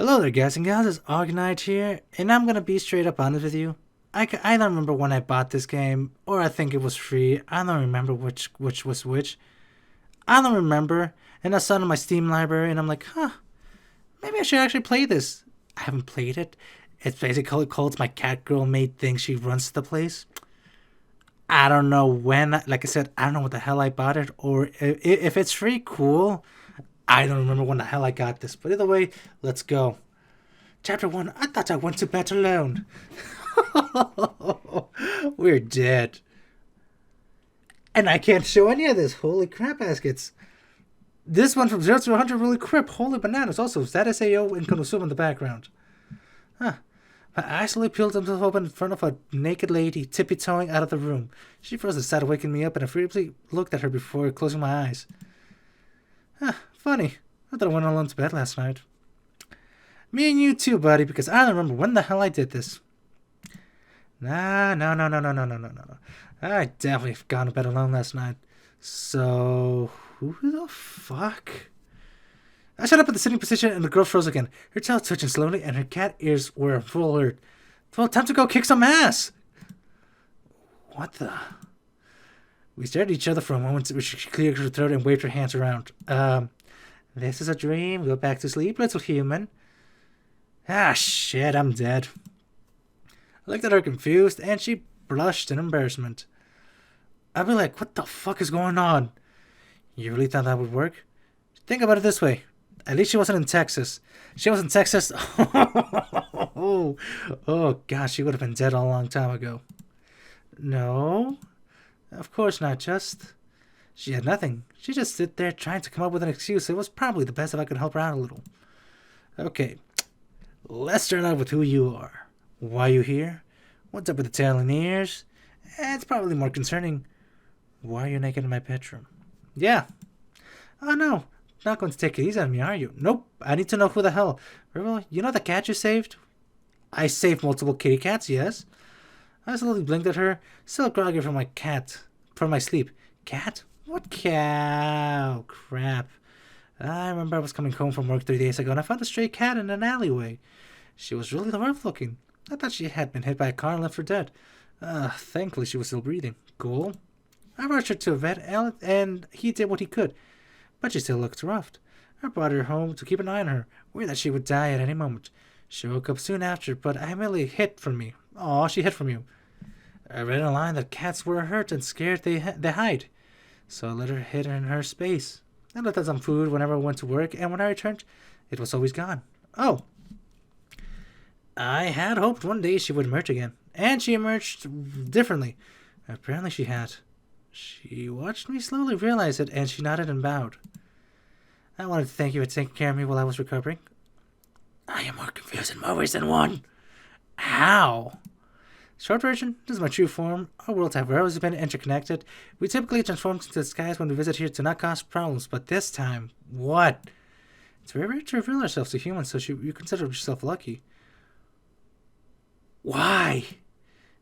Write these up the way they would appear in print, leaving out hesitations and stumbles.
Hello there, guys and gals. It's Argonite here, and I'm gonna be straight up honest with you. I don't remember when I bought this game, or I think it was free. I don't remember which was which. I don't remember, and I saw it in my Steam library, and I'm like, maybe I should actually play this. I haven't played it. It's basically called my catgirl maid thing. She runs the place. I don't know when. Like I said, I don't know what the hell I bought it, or if it's free, cool. I don't remember when the hell I got this, but either way, let's go. Chapter 1. I thought I went to bed alone. We're dead. And I can't show any of this. Holy crap baskets. This one from 0 to 100 really crip. Holy bananas. Also, status AO and Konosuba in the background. Huh. My eyes slowly peeled themselves open in front of a naked lady tippy-toeing out of the room. She froze aside, waking me up, and I briefly looked at her before closing my eyes. Funny. I thought I went alone to bed last night. Me and you too, buddy, because I don't remember when the hell I did this. No. I definitely have gone to bed alone last night. So, who the fuck? I sat up in the sitting position and the girl froze again. Her tail twitching slowly and her cat ears were in full alert. Well, time to go kick some ass! What the? We stared at each other for a moment. She cleared her throat and waved her hands around. This is a dream. Go back to sleep, little human. Shit, I'm dead. I looked at her confused, and she blushed in embarrassment. I'd be like, what the fuck is going on? You really thought that would work? Think about it this way. At least she wasn't in Texas. She was in Texas. Oh gosh, she would have been dead a long time ago. No, of course not. She had nothing. She just sit there trying to come up with an excuse. It was probably the best if I could help her out a little. Okay, let's start out with who you are. Why you here? What's up with the tail and ears? It's probably more concerning. Why are you naked in my bedroom? Yeah. Oh no, not going to take it easy on me, are you? Nope, I need to know who the hell. Rival, you know the cat you saved? I saved multiple kitty cats, yes. I slowly blinked at her, still groggy from my sleep. Cat? What cow? Crap. I remember I was coming home from work 3 days ago and I found a stray cat in an alleyway. She was really rough looking. I thought she had been hit by a car and left for dead. Thankfully she was still breathing. Cool. I rushed her to a vet and he did what he could. But she still looked rough. I brought her home to keep an eye on her, worried that she would die at any moment. She woke up soon after, but I merely hid from me. Aw, she hid from you. I read online that cats were hurt and scared they hide. So I let her hid in her space. I left her some food whenever I went to work, and when I returned, it was always gone. Oh. I had hoped one day she would emerge again. And she emerged differently. Apparently she had. She watched me slowly realize it, and she nodded and bowed. I wanted to thank you for taking care of me while I was recovering. I am more confused in more ways than one. How? Short version, this is my true form. Our worlds have always been interconnected. We typically transform into the skies when we visit here to not cause problems, but this time, what? It's very rare to reveal ourselves to humans, so you consider yourself lucky. Why?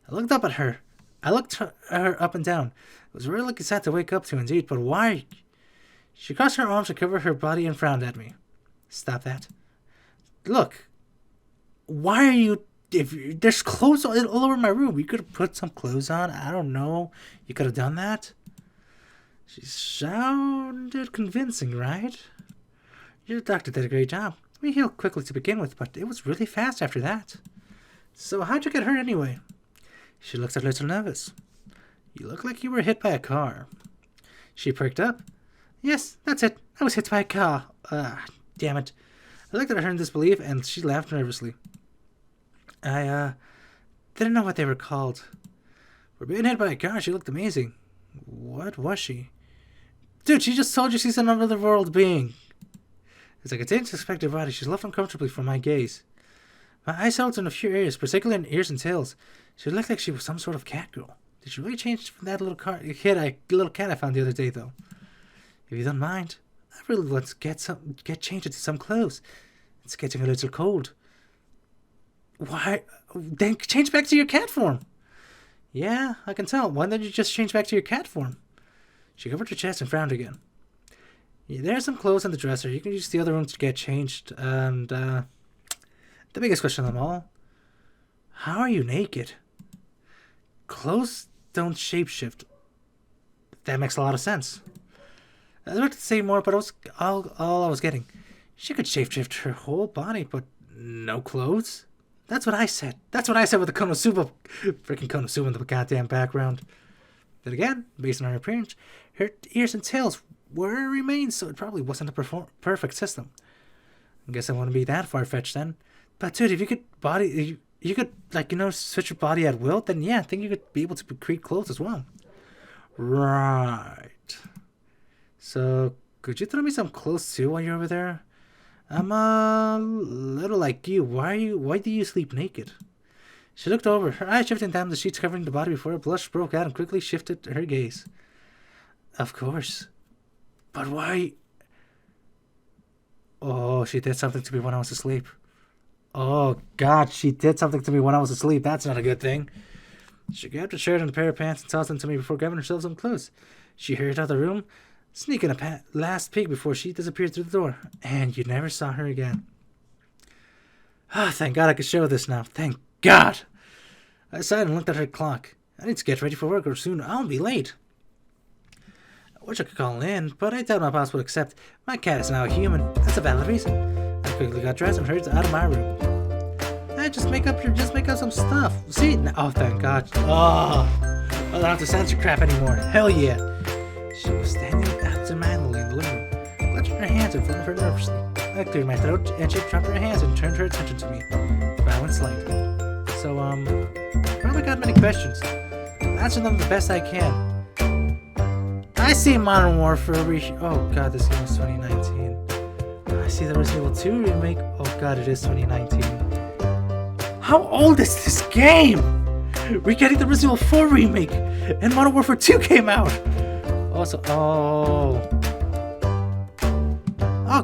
I looked up at her. I looked her up and down. It was really sad to wake up to, indeed, but why? She crossed her arms to cover her body and frowned at me. Stop that. Look. Why are you... there's clothes all over my room. You could have put some clothes on. I don't know. You could have done that. She sounded convincing, right? Your doctor did a great job. We healed quickly to begin with, but it was really fast after that. So how'd you get hurt anyway? She looked a little nervous. You look like you were hit by a car. She perked up. Yes, that's it. I was hit by a car. Damn it. I looked at her in disbelief, and she laughed nervously. I didn't know what they were called. For being hit by a car, she looked amazing. What was she? Dude, she just told you she's another world being. As I continued to inspect her body, she left uncomfortably from my gaze. My eyes settled in a few areas, particularly in ears and tails. She looked like she was some sort of cat girl. Did she really change from that little cat I found the other day, though? If you don't mind, I really want to get changed into some clothes. It's getting a little cold. Why? Then change back to your cat form. Yeah, I can tell. Why don't you just change back to your cat form? She covered her chest and frowned again. Yeah, there's some clothes in the dresser. You can use the other room to get changed. And, The biggest question of them all. How are you naked? Clothes don't shapeshift. That makes a lot of sense. I was about to say more, but all I was getting. She could shapeshift her whole body, but no clothes? That's what I said. That's what I said with the Konosuba. Freaking Konosuba in the goddamn background. Then again, based on her appearance, her ears and tails were and remain, so it probably wasn't a perfect system. I guess I wouldn't be that far-fetched then. But dude, if you could you could, like, switch your body at will, then yeah, I think you could be able to create clothes as well. Right. So, could you throw me some clothes too while you're over there? I'm a little like you. Why do you sleep naked? She looked over, her eyes shifting down the sheets covering the body before a blush broke out and quickly shifted her gaze. Of course. But why? Oh, she did something to me when I was asleep. Oh, God, she did something to me when I was asleep. That's not a good thing. She grabbed a shirt and a pair of pants and tossed them to me before grabbing herself some clothes. She hurried out of the room, sneaking a last peek before she disappeared through the door. And you never saw her again. Ah, thank God I could show this now. Thank God! I sighed and looked at her clock. I need to get ready for work or soon I'll be late. I wish I could call in, but I doubt my boss would accept. My cat is now a human. That's a valid reason. I quickly got dressed and hurried out of my room. Just make up some stuff. See? Oh, thank God. Oh, I don't have to censor crap anymore. Hell yeah. She was standing absentmindedly in the living room, clutching her hands in front of her nervously. I cleared my throat, and she dropped her hands and turned her attention to me, bowing slightly. So, probably got many questions. I'll answer them the best I can. I see Modern Warfare oh God, this game is 2019. I see the Resident Evil 2 remake. Oh God, it is 2019. How old is this game? We're getting the Resident Evil 4 remake, and Modern Warfare 2 came out. Also, oh,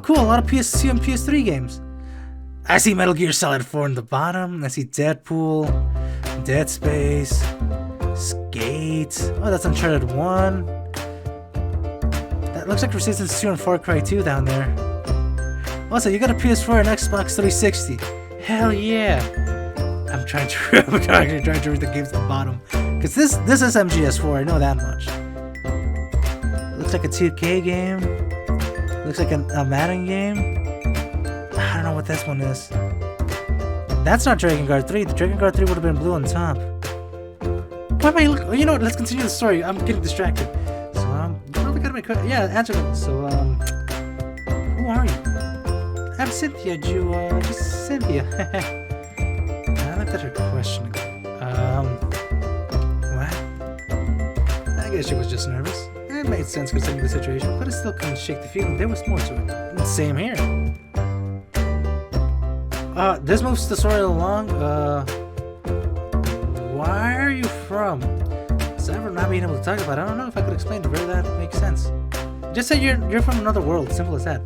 cool, a lot of PS2 and PS3 games. I see Metal Gear Solid 4 in the bottom. I see Deadpool, Dead Space, Skate. Oh, that's Uncharted 1. That looks like Resistance 2 and Far Cry 2 down there. Also, you got a PS4 and Xbox 360. Hell yeah. I'm trying to read the games at the bottom. Because this is MGS4, I know that much. Looks like a 2K game. Looks like a Madden game. I don't know what this one is. That's not Dragon Guard 3. The Dragon Guard 3 would have been blue on top. Why am I looking? You know what? Let's continue the story. I'm getting distracted. So, probably gotta make. Yeah, answer them. So, who are you? I'm Cynthia. Just Cynthia. I looked at her question. What? I guess she was just nervous. It made sense considering the situation, but I still couldn't shake the feeling there was more to it. Same here. This moves the story along. Where are you from? Aside from not being able to talk about it, I don't know if I could explain to where that makes sense. Just say you're from another world. Simple as that.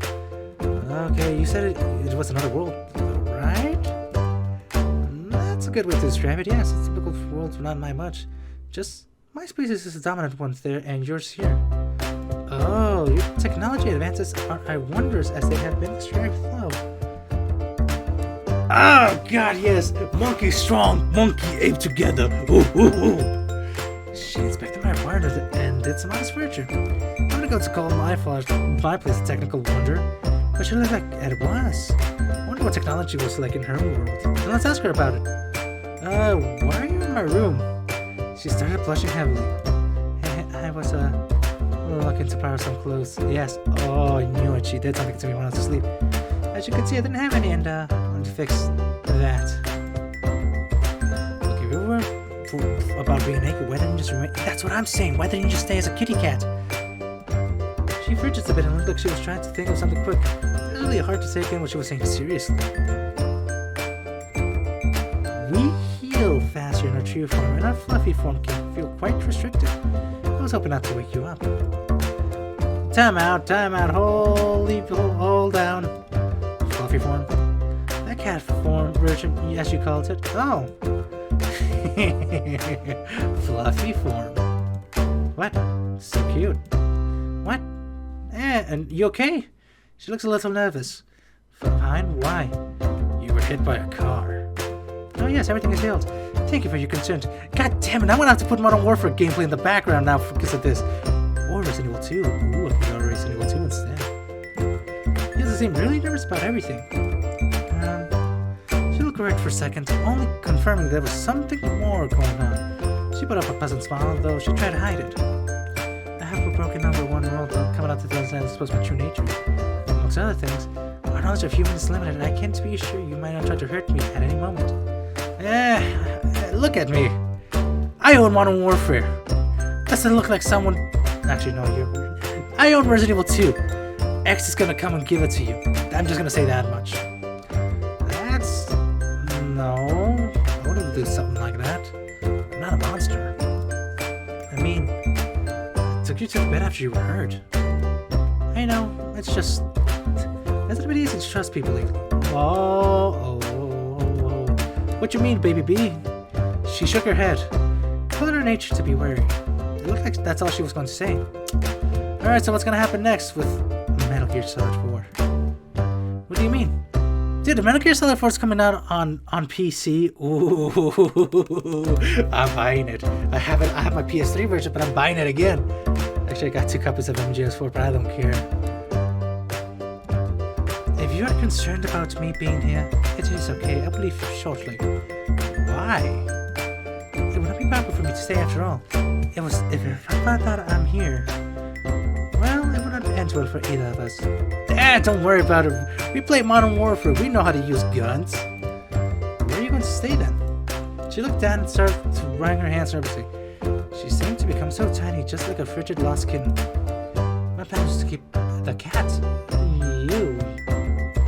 Okay, you said it was another world, right? That's a good way to describe it. Yes, it's typical worlds, but not my much. Just my species is the dominant ones there, and yours here. Oh, your technology advances are wondrous as they have been described below. Oh God, yes! Monkey strong, monkey ape together. Ooh, ooh, ooh. She inspected my apartment and did some honest furniture. I'm gonna go to call my place a technical wonder, but she looked like it was. I wonder what technology was like in her world. So let's ask her about it. Why are you in my room? She started blushing heavily. I was looking to borrow some clothes. Yes. Oh, I knew it. She did something to me when I was asleep. As you can see, I didn't have any, and wanted to fix that. Okay, we were about being naked. Why didn't you just remain? That's what I'm saying. Why didn't you just stay as a kitty cat? She fidgets a bit and looked like she was trying to think of something quick. It was really hard to take in what she was saying seriously. We heal faster in our true form, and our fluffy form can feel quite restricted. I was hoping not to wake you up. Time out, hold down. Fluffy form. That cat form version, as you called it. Oh. Fluffy form. What? So cute. What? And you okay? She looks a little nervous. Fine, why? You were hit by a car. Oh yes, everything is healed. Thank you for your concern. God damn it, I'm gonna have to put Modern Warfare gameplay in the background now because of this. Or Resident Evil 2. Ooh, if we go Resident Evil 2 instead. He doesn't seem really nervous about everything. She looked worried for a second, only confirming there was something more going on. She put up a pleasant smile, though she tried to hide it. I have a broken number one rule coming out to those that is supposed to be true nature. Amongst other things, our knowledge of humans is limited, and I can't be sure you might not try to hurt me at any moment. Look at me. I own Modern Warfare. Doesn't look like someone... Actually, no, I own Resident Evil 2. X is gonna come and give it to you. I'm just gonna say that much. That's... No. I wouldn't do something like that. I'm not a monster. I mean, I took you to bed after you were hurt. I know, it's just... It's a bit easy to trust people lately. Oh. What you mean, baby B? She shook her head. Told her nature to be wary. It looked like that's all she was going to say. Alright, so what's gonna happen next with Metal Gear Solid 4? What do you mean? Dude, the Metal Gear Solid 4 is coming out on PC. Ooh, I'm buying it. I have my PS3 version, but I'm buying it again. Actually, I got 2 copies of MGS4, but I don't care. If you are concerned about me being here, it is okay. I will leave shortly. Why? It would not be proper for me to stay after all. If I thought I'm here, well, it would not end well for either of us. Don't worry about it. We play Modern Warfare. We know how to use guns. Where are you going to stay then? She looked down and started to wring her hands nervously. She seemed to become so tiny, just like a frigid lost kitten. My plan was to keep the cat. You.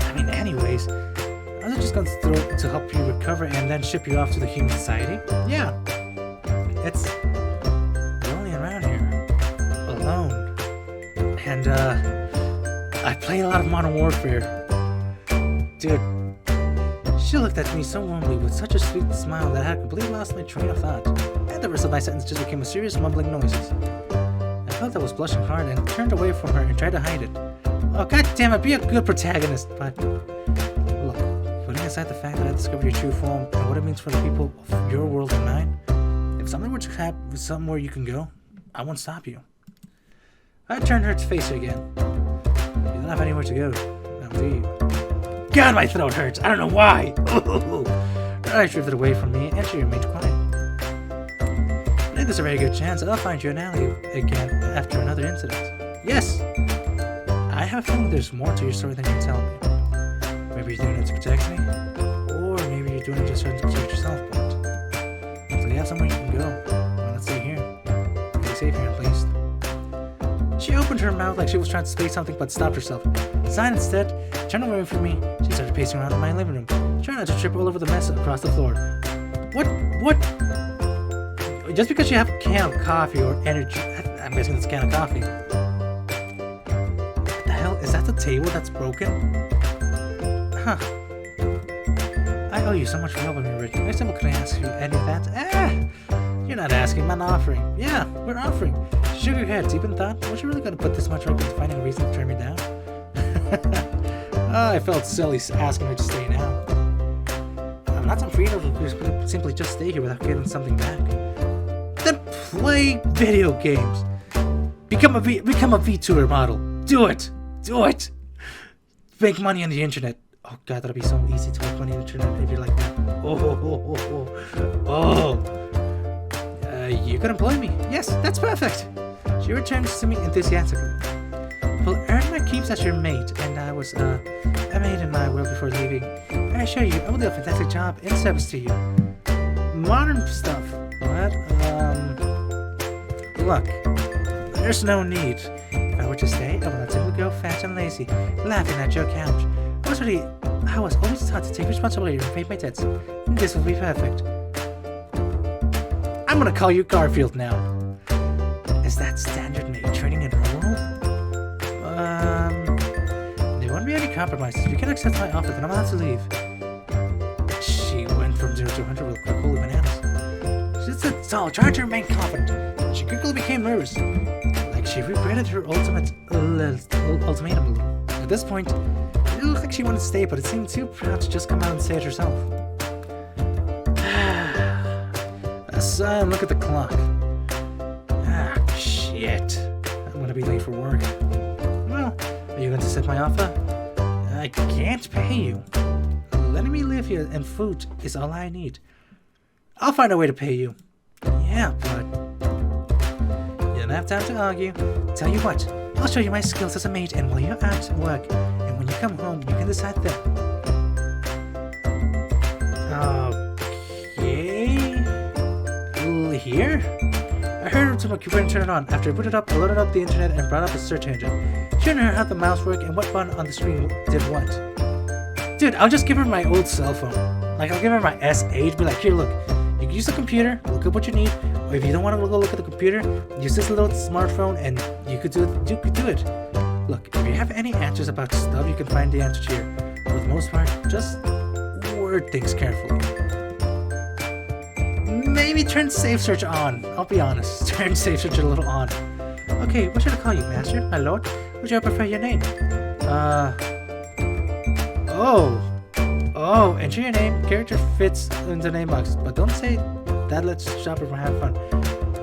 I mean, anyways, I was just going to help you recover and then ship you off to the human society. Yeah. It's lonely around here. Alone. And, I play a lot of Modern Warfare. Dude, she looked at me so warmly with such a sweet smile that I had completely lost my train of thought. And the rest of my sentence just became a serious mumbling noises. I felt I was blushing hard and turned away from her and tried to hide it. Oh, god damn it, be a good protagonist, but... Look, putting aside the fact that I discovered your true form and what it means for the people of your world and mine, if something were to happen, somewhere you can go, I won't stop you. I turned her to face her again. You don't have anywhere to go, now do you? God, my throat hurts! I don't know why! I drifted away from me and she remained quiet. I think there's a very good chance that I'll find you an alley again after another incident. Yes! I have a feeling there's more to your story than you're telling me. Maybe you're doing it to protect me, or maybe you're doing it just to protect yourself, but... So you have somewhere you can go. Well, let's stay here. Be safe here at least. She opened her mouth like she was trying to say something but stopped herself. Sighed instead, turned away from me. She started pacing around in my living room, trying not to trip all over the mess across the floor. What? Just because you have a can of coffee or energy... I'm guessing it's a can of coffee. What the hell? Is that the table that's broken? Huh. I owe you so much for helping me, Rick. Next time, can I ask you any of that? You're not asking, I'm offering. Yeah, we're offering. She shook her head, deep in thought. Was she really going to put this much work into finding a reason to turn me down? I felt silly asking her to stay now. I'm not some freedom who simply just stay here without getting something back. Then play video games. Become a VTuber model. Do it. Make money on the internet. Oh god, that'll be so easy to make money on the internet if you're like that. You could employ me. Yes, that's perfect. She returns to me enthusiastically. Well, earn my keeps as your maid, and I was a maid in my world before leaving. I assure you, I will do a fantastic job in service to you. Modern stuff. What? Look, there's no need. If I were to stay, I would not simply go fat and lazy, laughing at your couch. I was always taught to take responsibility and pay my debts. This will be perfect. I'm gonna call you Garfield now. Is that standard maid training in her world? There won't be any compromises. You can accept my offer, then I'm allowed to leave. She went from 0 to 100 real quick. Holy bananas. She's a doll. Trying to remain confident. She quickly became nervous. Like she regretted her ultimatum. At this point, it It looked like she wanted to stay, but it seemed too proud to just come out and say it herself. Son, look at the clock. Shit. I'm gonna be late for work. Well, are you going to accept my offer? I can't pay you. Letting me live here and food is all I need. I'll find a way to pay you. Yeah, but you don't have time to argue. Tell you what, I'll show you my skills as a maid, and while you're out at work, and when you come home, you can decide then. Okay. Here? I heard it to my computer and turned it on. After I put it up, I loaded up the internet and brought up a search engine, showing her how the mouse worked and what button on the screen did what. Dude, I'll just give her my old cell phone. Like, I'll give her my S8, be like, here, look, you can use the computer, look up what you need, or if you don't want to go look at the computer, use this little smartphone and you could do it. Look, if you have any answers about stuff, you can find the answers here. For the most part, just word things carefully. Maybe turn safe search on. I'll be honest, turn safe search a little on. Okay, what should I call you, master? My lord? Would you prefer your name? Oh, enter your name. Character fits in the name box, but don't say that. Let's shop and have fun.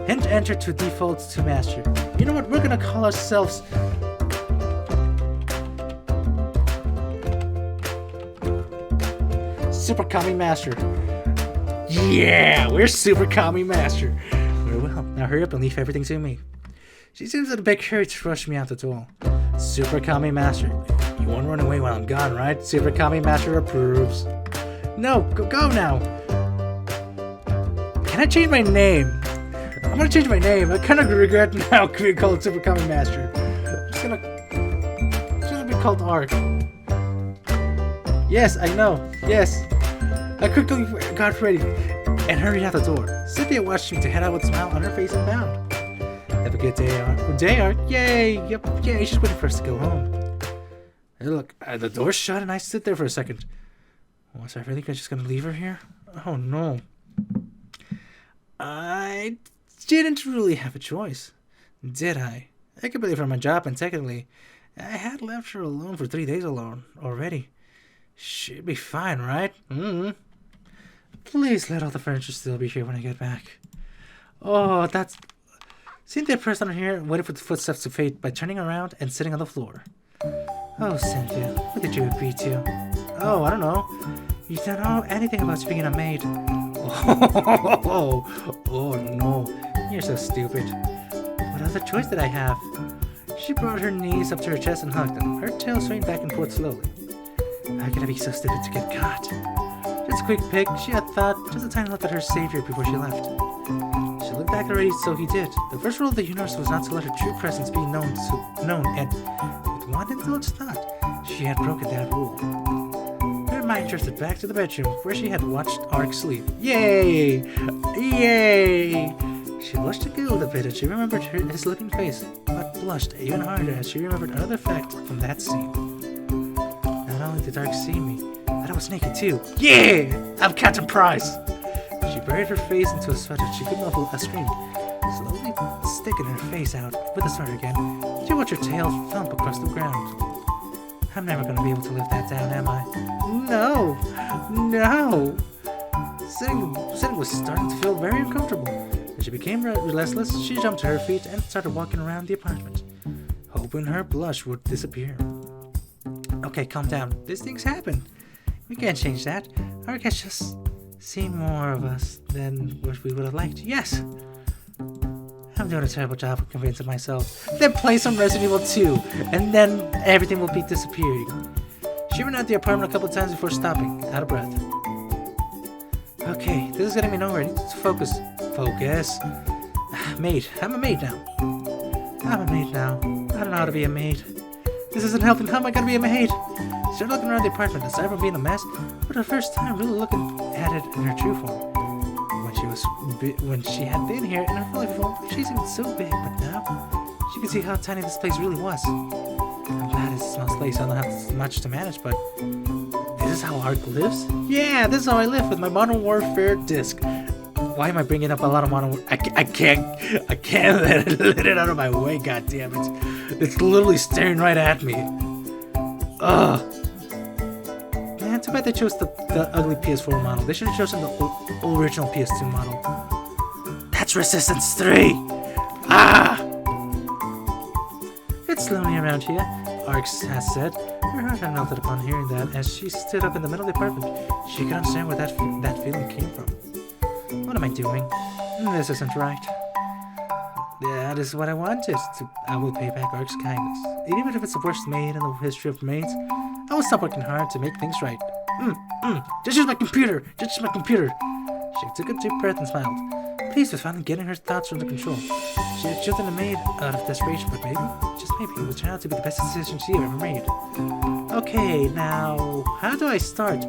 Hint enter to default to master. You know what? We're gonna call ourselves Super Kami Master. Yeah, we're Super Kami Master. Very well. Now hurry up and leave everything to me. She seems in a big hurry to rush me out the door. Super Kami Master. You won't run away while I'm gone, right? Super Kami Master approves. No, go now. Can I change my name? I'm gonna change my name. I kind of regret now being called Super Kami Master. I'm just gonna be called Ark. Yes, I know. Yes. I quickly got ready and hurried out the door. Cynthia watched me to head out with a smile on her face and bound. Have a good day, Ark. Good day, Ark. Yay! Yep, yay, she's waiting for us to go home. Hey, look, the door's shut and I sit there for a second. Was I really just gonna leave her here? Oh no. I didn't really have a choice, did I? I could leave her my job, and technically, I had left her alone for 3 days alone already. She'd be fine, right? Please let all the furniture still be here when I get back. Oh, that's... Cynthia pressed on here and waited for the footsteps to fade by turning around and sitting on the floor. Oh, Cynthia, what did you agree to? Oh, I don't know. You don't know anything about being a maid. Oh no, you're so stupid. What other choice did I have? She brought her knees up to her chest and hugged them, her tail swaying back and forth slowly. How could I be so stupid to get caught? Just a quick peek, she had thought, just a tiny look at her savior before she left. She looked back already, so he did. The first rule of the universe was not to let her true presence be known, and with one indulged thought, she had broken that rule. Her mind drifted back to the bedroom where she had watched Ark sleep. Yay! Yay! She blushed a little bit as she remembered his looking face, but blushed even harder as she remembered another fact from that scene. Not only did Ark see me, but I was naked too. Yeah! I'm Captain Price! She buried her face into a sweater. She could muffle a scream, slowly sticking her face out with the sweater again. She watched her tail thump across the ground. I'm never going to be able to live that down, am I? No! No! Sitting was starting to feel very uncomfortable. As she became restless, she jumped to her feet and started walking around the apartment, hoping her blush would disappear. Okay, calm down. These things happen. We can't change that. Ark has just seen more of us than what we would have liked. Yes! I'm doing a terrible job of convincing myself. Then play some Resident Evil 2, and then everything will be disappearing. She ran out the apartment a couple times before stopping, out of breath. Okay, this is getting me nowhere. I need to focus. Focus. Maid. I'm a maid now. I'm a maid now. I don't know how to be a maid. This isn't helping. How am I gonna be a maid? She started looking around the apartment, aside from being a mess, for the first time really looking at it in her true form. When she had been here in her fully form, she seemed so big, but now she could see how tiny this place really was. I'm glad it's a small place. I don't have much to manage, but this is how Ark lives? Yeah, this is how I live with my Modern Warfare disc. Why am I bringing up a lot of Modern Warfare? I can't let it out of my way, goddammit. It's literally staring right at me. Ugh. Too bad they chose the ugly PS4 model. They should have chosen the original PS2 model. That's Resistance 3! Ah! It's lonely around here, Arx has said. Her heart had melted upon hearing that as she stood up in the middle of the apartment. She could understand where that feeling came from. What am I doing? This isn't right. That is what I wanted. I will pay back Ark's kindness. Even if it's the worst maid in the history of maids, I will stop working hard to make things right. Just use my computer! Just use my computer! She took a deep breath and smiled, pleased with finally getting her thoughts under control. She had chosen a maid out of desperation, but maybe, just maybe, it will turn out to be the best decision she ever made. Okay, now, how do I start?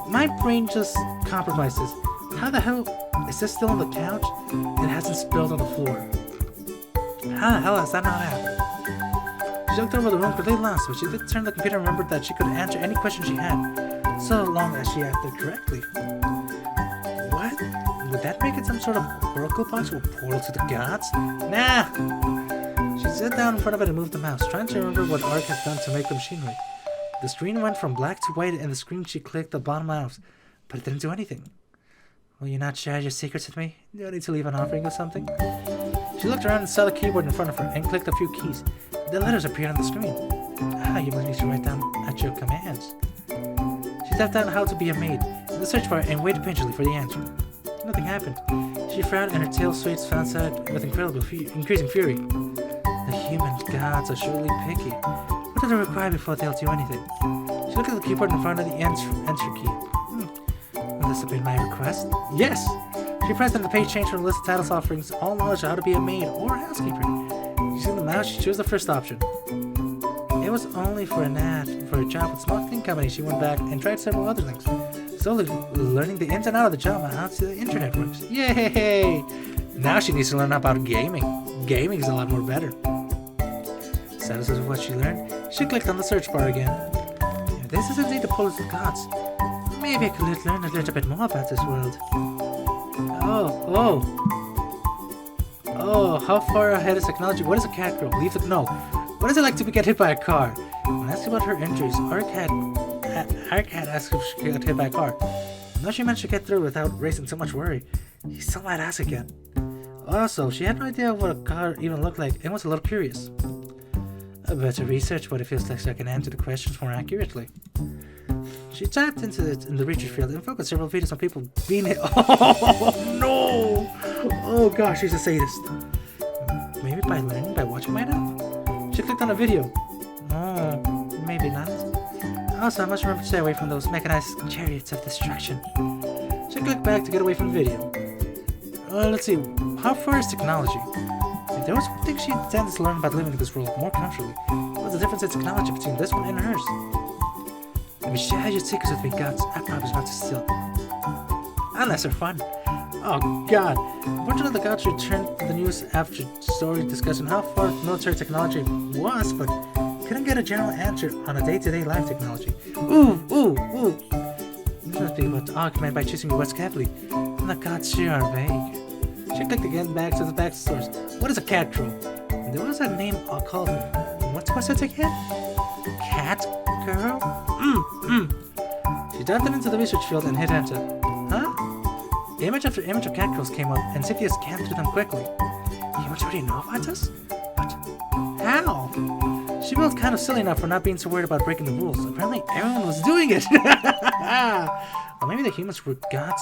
My brain just compromises. How the hell is this still on the couch? It hasn't spilled on the floor. How the hell has that not happened? She looked over the room completely lost, but she did turn the computer and remembered that she could answer any question she had, so long as she acted correctly. What? Would that make it some sort of oracle box or portal to the gods? Nah! She sat down in front of it and moved the mouse, trying to remember what Ark had done to make the machinery. The screen went from black to white, and the screen she clicked the bottom mouse, but it didn't do anything. Will you not share your secrets with me? Do I need to leave an offering or something? She looked around and saw the keyboard in front of her and clicked a few keys. The letters appeared on the screen. You must need to write down at your commands. She typed down how to be a maid in the search bar and waited patiently for the answer. Nothing happened. She frowned and her tail swayed outside with increasing fury. The human gods are surely picky. What do they require before they'll do anything? She looked at the keyboard in front of the enter key. Will this have been my request? Yes! She pressed and the page changed from a list of titles offerings all knowledge of how to be a maid or a housekeeper. Using the mouse, she chose the first option. It was only for an ad for a job with a small cleaning company. She went back and tried several other things, slowly learning the ins and outs of the job and how the internet works. Yay! Now she needs to learn about gaming. Gaming is a lot more better. Satisfied with what she learned, she clicked on the search bar again. If this is indeed the portal of the gods, maybe I could learn a little bit more about this world. Oh, how far ahead is technology? What is a catgirl? Leave it. No. What is it like to get hit by a car? When asked about her injuries, Ark had asked if she got hit by a car. Though she managed to get through without raising so much worry, he still might ask again. Also, she had no idea what a car even looked like and was a little curious. I better research what it feels like so I can answer the questions more accurately. She tapped into it in the research field and focused several videos on people being hit. Oh no! Oh gosh, she's a sadist. Maybe by learning by watching might help? She clicked on a video. Oh, maybe not. Also, I must remember to stay away from those mechanized chariots of destruction. She clicked back to get away from the video. Let's see, how far is technology? If there was one thing she intended to learn about living in this world more comfortably, what's the difference in technology between this one and hers? If you share your secrets with me, gods, I promise not to steal. Unless they're fun. Oh god. Unfortunately, the gods returned to the news after story discussing how far military technology was, but couldn't get a general answer on a day-to-day life technology. Ooh. This must be what Ark meant by choosing your words carefully. And the gods sure are vague. She clicked again back to the back source. What is a catgirl? There was a name called. What's it again? Catgirl? She dived into the research field and hit enter. Huh? Image after image of catgirls came up, and Cynthia scanned through them quickly. Humans already know about us? What? How? She felt kind of silly enough for not being so worried about breaking the rules. Apparently, everyone was doing it. Or maybe the humans were gods,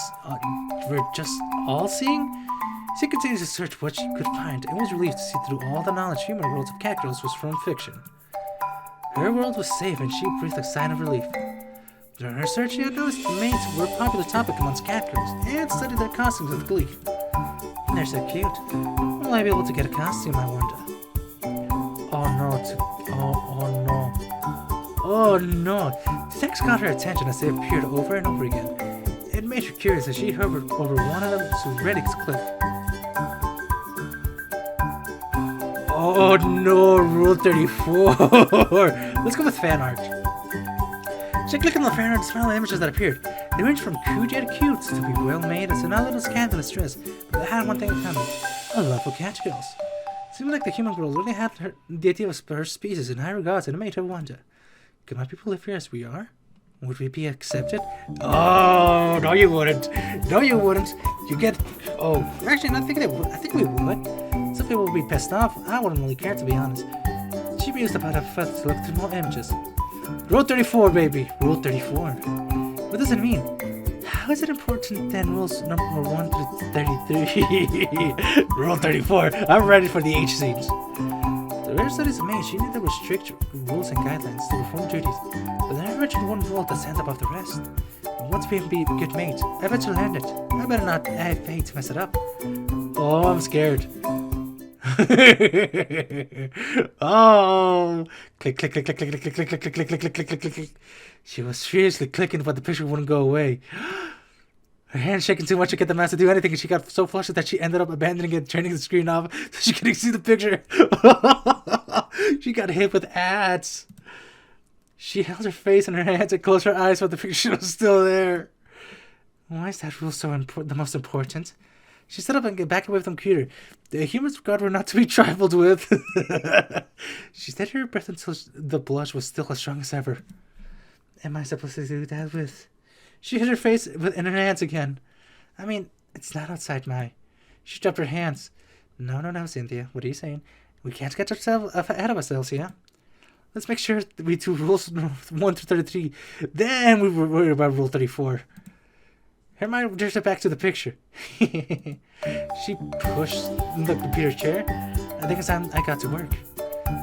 were just all-seeing? She continued to search what she could find, and was relieved to see through all the knowledge human worlds of catgirls was from fiction. Her world was safe, and she breathed a sigh of relief. During her search, she had noticed the maids were a popular topic amongst catgirls, and studied their costumes with glee. They're so cute. Will I be able to get a costume, I wonder? Oh no. The text caught her attention as they appeared over and over again. It made her curious as she hovered over one of them to ready to click. Oh no, Rule 34! Let's go with fan art. She clicked on the fan art and saw the images that appeared. They ranged from cute yet cute to be well made and not a little scandalous dress, but they had one thing in common: a love for catgirls. It seemed like the human world really had the idea of her species in high regards, and it made her wonder: could my people live here as we are? Would we be accepted? Oh, no you wouldn't. No you wouldn't. You get... Oh, actually, I think we would. Some people would be pissed off. I wouldn't really care, to be honest. She'd be used about a first to look through more images. Rule 34, baby. Rule 34. What does it mean? How is it important then rules number 1 through 33? Rule 34. I'm ready for the H scenes. The rare studies of maid, she knew there were strict rules and guidelines to perform duties, but there never mentioned one rule that stands above the rest. Once being be a good mate, I bet you learned it. I better not have fate to mess it up. Oh, I'm scared. Oh, click, click, click, click, click, click, click, click, click, click, click, click, click, click, click. She was furiously clicking, but the picture wouldn't go away. Her hand shaking too much to get the mouse to do anything, and she got so flustered that she ended up abandoning it, turning the screen off so she couldn't see the picture. She got hit with ads. She held her face in her hands and closed her eyes, but the picture was still there. Why is that rule so the most important? She stood up and got back away from the computer. The humans of God were not to be trifled with. She steadied her breath until the blush was still as strong as ever. Am I supposed to do that with... She hid her face in her hands again. I mean, it's not outside my... She dropped her hands. No, Cynthia. What are you saying? We can't get ourselves ahead of ourselves here. Let's make sure we do rules 1 through 33. Then we worry about rule 34. Her mind drifted back to the picture. She pushed the computer chair. I think it's time I got to work.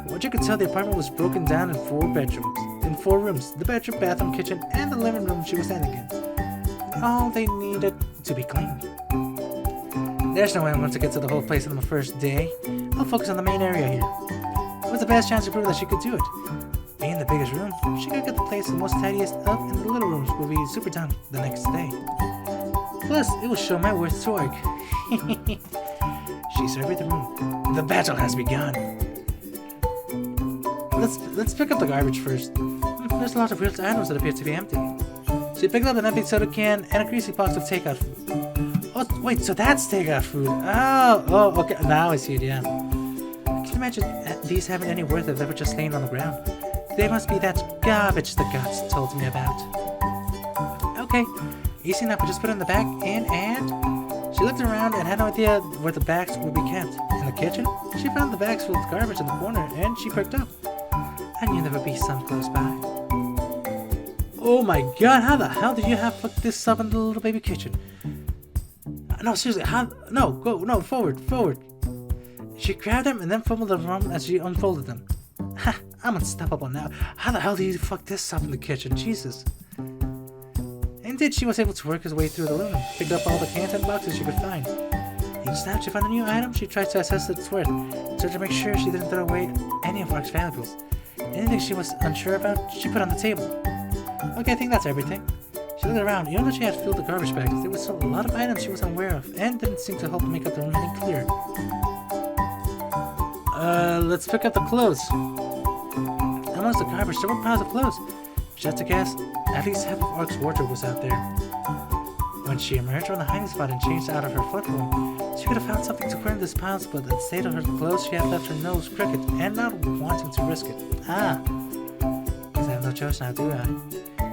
What you could tell, the apartment was broken down in 4 bedrooms. In 4 rooms. The bedroom, bathroom, kitchen, and the living room she was standing in. All they needed to be cleaned. There's no way I'm going to get to the whole place on the first day. I'll focus on the main area here. It was the best chance to prove that she could do it. Being the biggest room, she could get the place the most tidiest up, and the little rooms will be super done the next day. Plus, it will show my worth to work. She surveyed the room. The battle has begun. Let's pick up the garbage first. There's a lot of weird items that appear to be empty. She picked up an empty soda can and a greasy box of takeout food. Oh, wait, so that's takeout food. Oh, okay. Now I see it, yeah. Can you imagine these having any worth if they were just laying on the ground? They must be that garbage the gods told me about. Okay, easy enough. We just put it in the bag in, and she looked around and had no idea where the bags would be kept. In the kitchen, she found the bags full of garbage in the corner, and she perked up. I knew there would be some close by. Oh my god, how the hell did you have fucked this up in the little baby kitchen? No, seriously, how? No, go, no, forward. She grabbed them and then fumbled around as she unfolded them. Ha, I'm unstoppable now. How the hell did you fuck this up in the kitchen? Jesus. Indeed, she was able to work her way through the room, picked up all the cans and boxes she could find. Each time she found a new item, she tried to assess its worth, so to make sure she didn't throw away any of Ark's valuables. Anything she was unsure about, she put on the table. Okay, I think that's everything. She looked around. Even though she had filled the garbage bags, there was still a lot of items she was unaware of, and didn't seem to help make up the remaining clear. Let's pick up the clothes. Amongst the garbage, there were piles of clothes. She had to guess, at least half of Ark's wardrobe was out there. When she emerged from the hiding spot and changed out of her footwear, she could have found something to wear in this piles, but instead of her clothes, she had left her nose crooked and not wanting to risk it. Ah! Because I have no choice now, do I?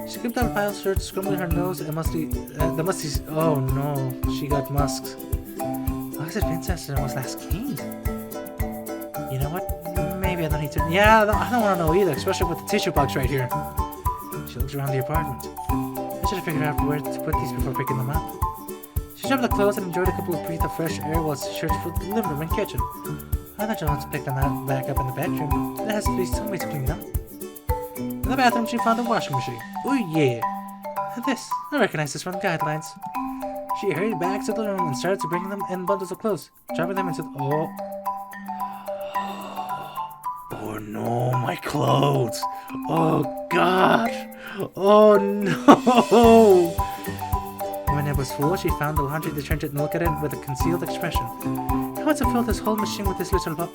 She scooped out a pile of shirts, scrumbling her nose, and the musty... Oh no, she got musks. Why has it been since it was last cleaned? You know what? Maybe I don't need to... Yeah, I don't want to know either, especially with the tissue box right here. She looked around the apartment. I should have figured out where to put these before picking them up. She dropped the clothes and enjoyed a couple of breaths of fresh air while she searched for the living room and kitchen. I thought she wanted to pick them back up in the bedroom. There has to be some way to clean them. In the bathroom, she found a washing machine. Oh yeah! This. I recognize this from the guidelines. She hurried back to the room and started to bring them in bundles of clothes, dropping them into Oh no, my clothes! Oh god! Oh no! When it was full, she found the laundry detergent and looked at it with a concealed expression. I want to fill this whole machine with this little bottle.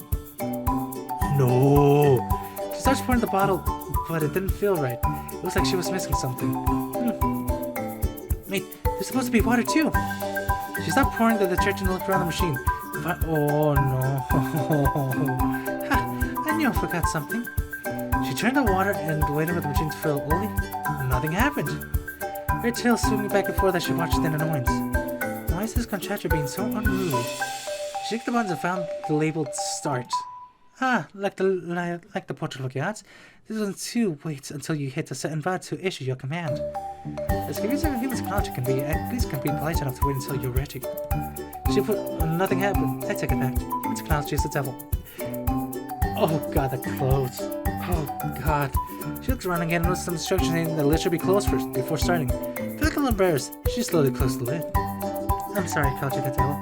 No! She starts pouring the bottle, but it didn't feel right. It looks like she was missing something. Wait, there's supposed to be water too! She stopped pouring the detergent and looked around the machine. Oh no! Ha! I knew I forgot something. She She turned the water and waited for the machine to fill. Only nothing happened. Her tail swinging back and forth as she watched in annoyance. Why is this contractor being so unruly? She clicked the buttons and found the label Start. Ah, like the portrait of yachts. This one too. Wait until you hit the certain button to issue your command. As confusing as human technology can be, at least can be polite enough to wait until you're ready. She put nothing happened. I take it back. Human technology is the devil. Oh god, the clothes. Oh god. She looked around again and noticed some instructions saying the lid should be closed first before starting. Feeling a little embarrassed, she slowly closed the lid. I'm sorry, called you the devil.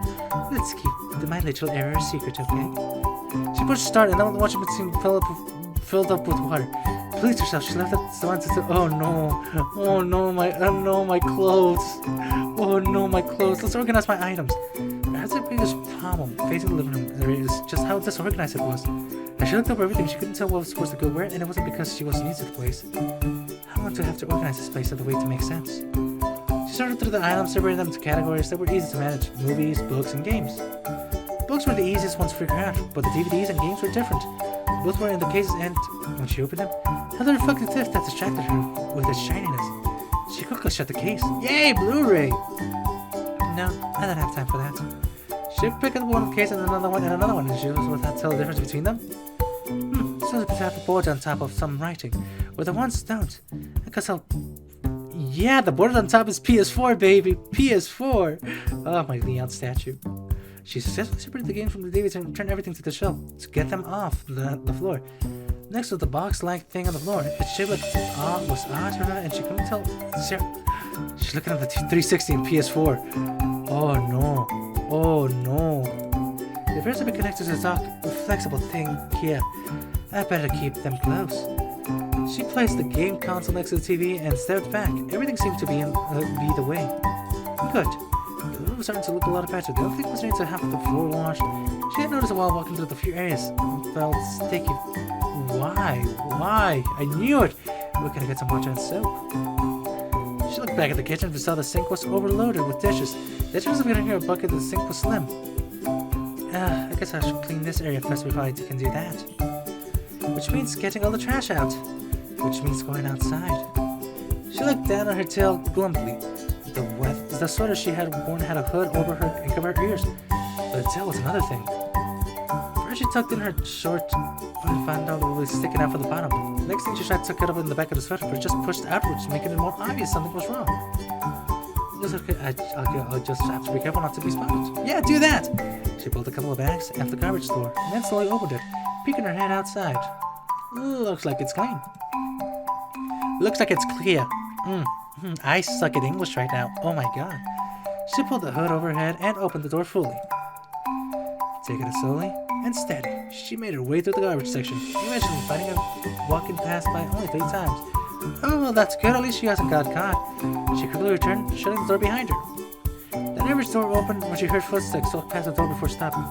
Let's keep my little error a secret, okay? She pushed start and then the washing machine filled up with water. Pleased herself, she left it so to oh no, my clothes. Oh no, my clothes. Let's organize my items. Perhaps her biggest problem facing the living room area is just how disorganized it was. As she looked over everything, she couldn't tell what was supposed to go where, and it wasn't because she wasn't used to the place. I want to have to organize this place in a way to make sense. She sorted through the items, separating them into categories that were easy to manage: movies, books, and games. Books were the easiest ones to figure out, but the DVDs and games were different. Both were in the cases, and when she opened them, another reflective gift that distracted her with its shininess. She quickly shut the case. Yay, Blu-ray! No, I don't have time for that. She picked up one case and another one, and she was without tell the difference between them. So they have a board on top of some writing, where the ones don't. I guess I'll... Yeah, the board on top is PS4, baby! PS4! Oh, my Leon statue. She successfully separated the game from the DVD and turned everything to the shelf to get them off the floor. Next was the box-like thing on the floor. Its shape was odd to her, and she couldn't tell. She's looking at the 360 and PS4. Oh no! Oh no! It appears to be connected to the dock, a flexible thing here. I better keep them close. She placed the game console next to the TV and stepped back. Everything seemed to be the way. Good. The room was starting to look a lot better. The only thing was needing to have the floor washed. She had noticed while walking through the few areas. It felt sticky. Why? Why? I knew it! We're gonna get some water and soap. She looked back at the kitchen and saw the sink was overloaded with dishes. The dishes were getting her a bucket and the sink was slim. I guess I should clean this area first before I can do that. Which means getting all the trash out. Which means going outside. She looked down on her tail glumly. The sweater she had worn had a hood over her and covered her ears. But the tail was another thing. First she tucked in her short and found out it was sticking out from the bottom. Next thing she tried to tuck it up in the back of the sweater, but it just pushed outwards, making it more obvious something was wrong. I'll just have to be careful not to be spotted. Yeah, do that! She pulled a couple of bags out of the garbage store, and then slowly opened it, peeking her head outside. Looks like it's clean. Looks like it's clear. I suck at English right now. Oh my god. She pulled the hood over her head and opened the door fully. Taking it slowly and steady, she made her way through the garbage section. Imagine finding her walking past by only 3 times. Oh, well, that's good. At least she hasn't got caught. She quickly returned, shutting the door behind her. The neighbor's door opened when she heard footsteps walk past the door before stopping.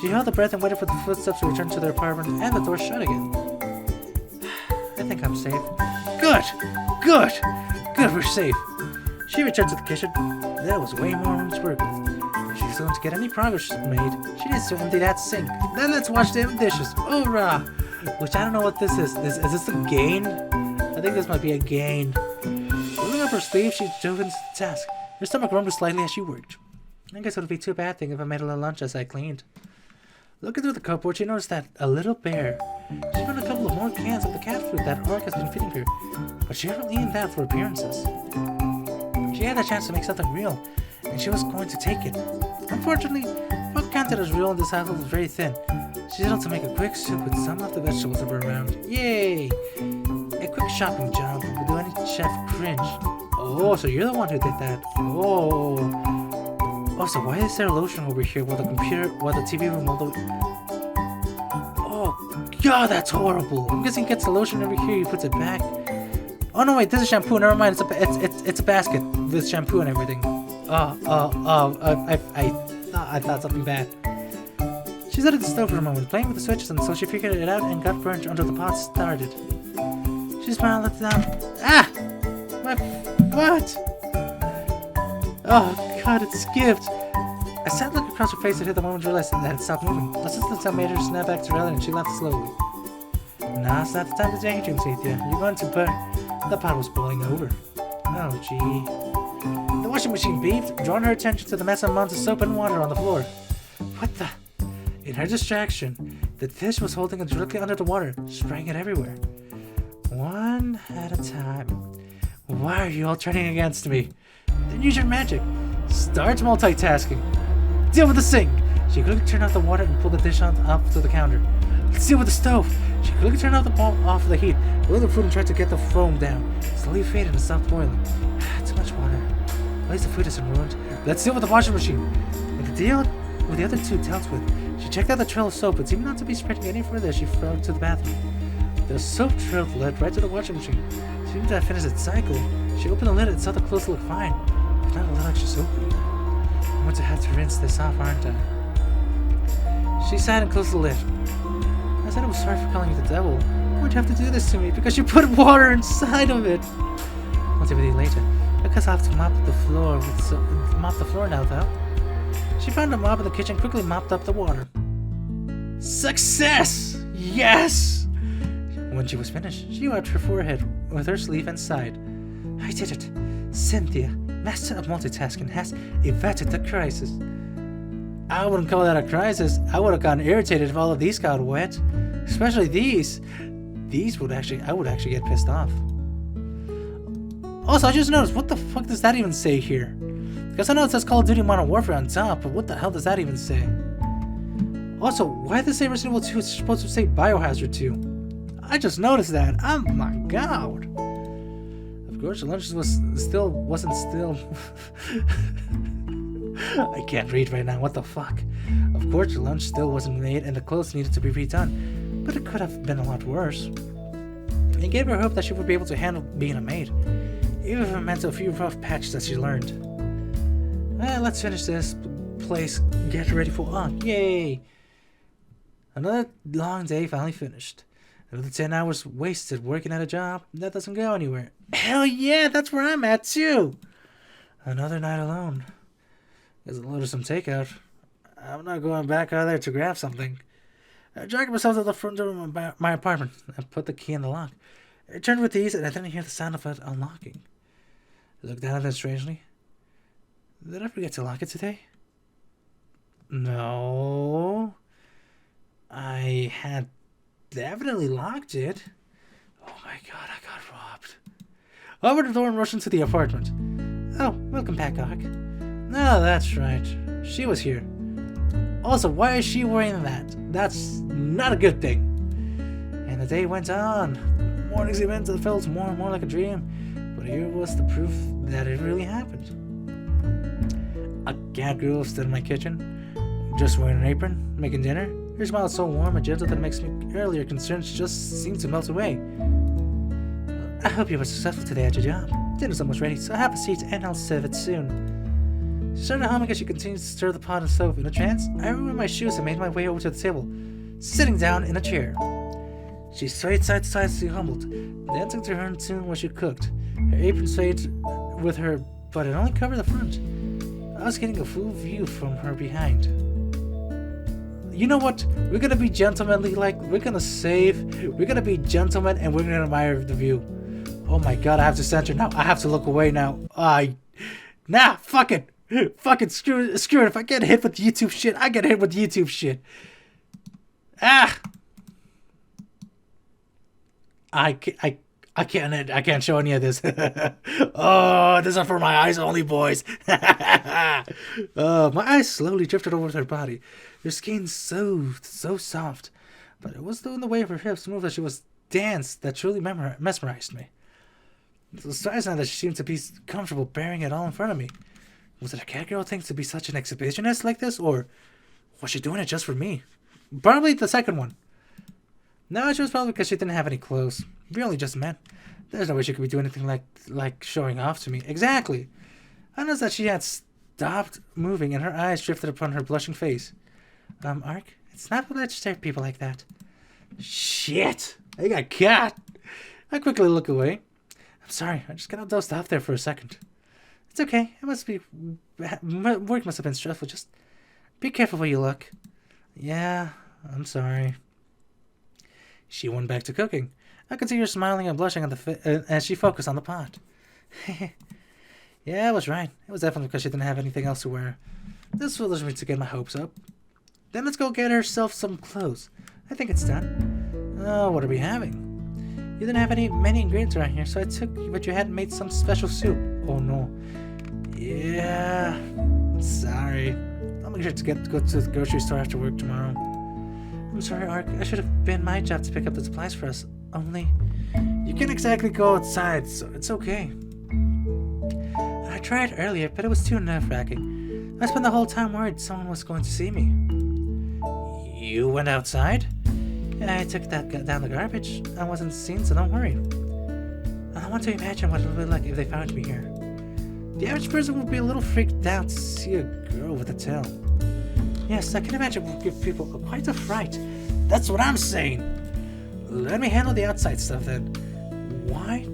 She held her breath and waited for the footsteps to return to their apartment, and the door shut again. I think I'm safe. Good! Good! Good, we're safe. She returned to the kitchen. There was way more room to work with. If she's going to get any progress made, she needs to empty that sink. Then let's wash them dishes. Hoorah! Which I don't know what this is. Is this a gain? I think this might be a gain. Rolling up her sleeve, she dove into the task. Her stomach rumbled slightly as she worked. I guess it would be too bad thing if I made a little lunch as I cleaned. Looking through the cupboard, she noticed that a little bear. She found a couple of more cans of the cat food that Orc has been feeding her, but she hadn't eaten that for appearances. She had a chance to make something real, and she was going to take it. Unfortunately, what counted as real in this household was very thin. She settled to make a quick soup with some of the vegetables that were around. Yay! A quick shopping job would do any chef cringe. Oh, so you're the one who did that. Oh. Also, why is there lotion over here while the TV remote... Oh, God, that's horrible. I'm guessing he gets the lotion over here, he puts it back. Oh, no, wait, this is shampoo. Never mind, it's a basket with shampoo and everything. I thought something bad. She sat at the stove for a moment, playing with the switches until she figured it out and got burnt until the pot started. She smiled at them. Ah! What? Oh, God, it skipped. A sad look across her face that hit the moment she realized that it stopped moving. The system made her snap back to reality and she laughed slowly. Nah, it's not the time to daydream, Cynthia. You're going to burn. The pot was boiling over. Oh, gee. The washing machine beeped, drawing her attention to the mess of mounds of soap and water on the floor. What the? In her distraction, the dish was holding it directly under the water, spraying it everywhere. One at a time. Why are you all turning against me? Then use your magic. Start multitasking. Deal with the sink. She quickly turned off the water and pulled the dish up to the counter. Let's deal with the stove. She quickly turned off the heat, boiled the food and tried to get the foam down. Slowly faded and stopped boiling. Too much water. At least the food isn't ruined. Let's deal with the washing machine. With the other two dealt with, she checked out the trail of soap, but seemed not to be spreading any further as she fell to the bathroom. The soap trail led right to the washing machine. She seemed to have finished its cycle. She opened the lid and saw the clothes look fine, but not a little extra soapy. I'm going to have to rinse this off, aren't I? She sighed and closed the lid. I said I was sorry for calling you the devil. Why'd you have to do this to me? Because you put water inside of it. I'll deal with you later. Because I'll have to mop the floor now, though. She found a mop in the kitchen and quickly mopped up the water. Success! Yes! When she was finished, she wiped her forehead with her sleeve and sighed. I did it. Cynthia, master of multitasking, has averted the crisis. I wouldn't call that a crisis. I would have gotten irritated if all of these got wet. Especially these. I would actually get pissed off. Also, I just noticed, what the fuck does that even say here? Because I know it says Call of Duty Modern Warfare on top, but what the hell does that even say? Also, why does it say Resident Evil 2? It's supposed to say Biohazard 2. I just noticed that. Oh my god. Of course, the lunch wasn't still. I can't read right now. What the fuck? Of course, the lunch still wasn't made, and the clothes needed to be redone. But it could have been a lot worse. It gave her hope that she would be able to handle being a maid, even if it meant a few rough patches that she learned. Let's finish this place. Get ready for yay! Another long day finally finished. Another 10 hours wasted working at a job that doesn't go anywhere. Hell yeah, that's where I'm at too! Another night alone. Guess I'll order some takeout. I'm not going back out there to grab something. I dragged myself to the front door of my apartment and put the key in the lock. I turned with ease and I didn't hear the sound of it unlocking. I looked down at it strangely. Did I forget to lock it today? No. I had definitely locked it. Oh my god, I got robbed. I opened the door and rushed into the apartment. Oh, welcome back, Doc. No, that's right. She was here. Also, why is she wearing that? That's not a good thing. And the day went on. The morning's events felt more and more like a dream. But here was the proof that it really happened. A catgirl stood in my kitchen, just wearing an apron, making dinner. Her smile is so warm and gentle that it makes me earlier concerns just seem to melt away. I hope you were successful today at your job. Dinner's almost ready, so have a seat and I'll serve it soon. She started humming as she continued to stir the pot and stove. In a trance, I removed my shoes and made my way over to the table, sitting down in a chair. She swayed side to side as she humbled, dancing to her own tune while she cooked. Her apron swayed with her, but it only covered the front. I was getting a full view from her behind. You know what? We're gonna be gentlemanly, we're gonna be gentlemen and we're gonna admire the view. Oh my god, I have to censor now. I have to look away now. Nah, fuck it. Fucking screw it. If I get hit with YouTube shit, I get hit with YouTube shit. I can't show any of this. Oh, this is for my eyes only, boys. My eyes slowly drifted over her body. Her skin so soft, but it was the way of her hips moved as she was danced that truly mesmerized me. It was nice now that she seemed to be comfortable bearing it all in front of me. Was it a catgirl thing to be such an exhibitionist like this, or was she doing it just for me? Probably the second one. No, she was probably because she didn't have any clothes. We only just met. There's no way she could be doing anything like showing off to me. Exactly. I noticed that she had stopped moving and her eyes drifted upon her blushing face. Ark, it's not polite to stare at people like that. Shit! I got caught! I quickly look away. I'm sorry, I just got dozed off there for a second. It's okay. Work must have been stressful. Just be careful where you look. Yeah, I'm sorry. She went back to cooking. I could see her smiling and blushing as she focused on the pot. Yeah, I was right. It was definitely because she didn't have anything else to wear. This foolish me to get my hopes up. Then let's go get herself some clothes. I think it's done. Oh, what are we having? You didn't have many ingredients around here, so I took what you had and made some special soup. Oh no. Yeah. Sorry. I'll make sure to go to the grocery store after work tomorrow. I'm sorry, Ark. I should have been my job to pick up the supplies for us. Only you can't exactly go outside, so it's okay. I tried earlier, but it was too nerve-wracking. I spent the whole time worried someone was going to see me. You went outside? Yeah, I took that down the garbage. I wasn't seen, so don't worry. I want to imagine what it would be like if they found me here. The average person would be a little freaked out to see a girl with a tail. Yes, I can imagine it would give people quite a fright. That's what I'm saying. Let me handle the outside stuff then. Why?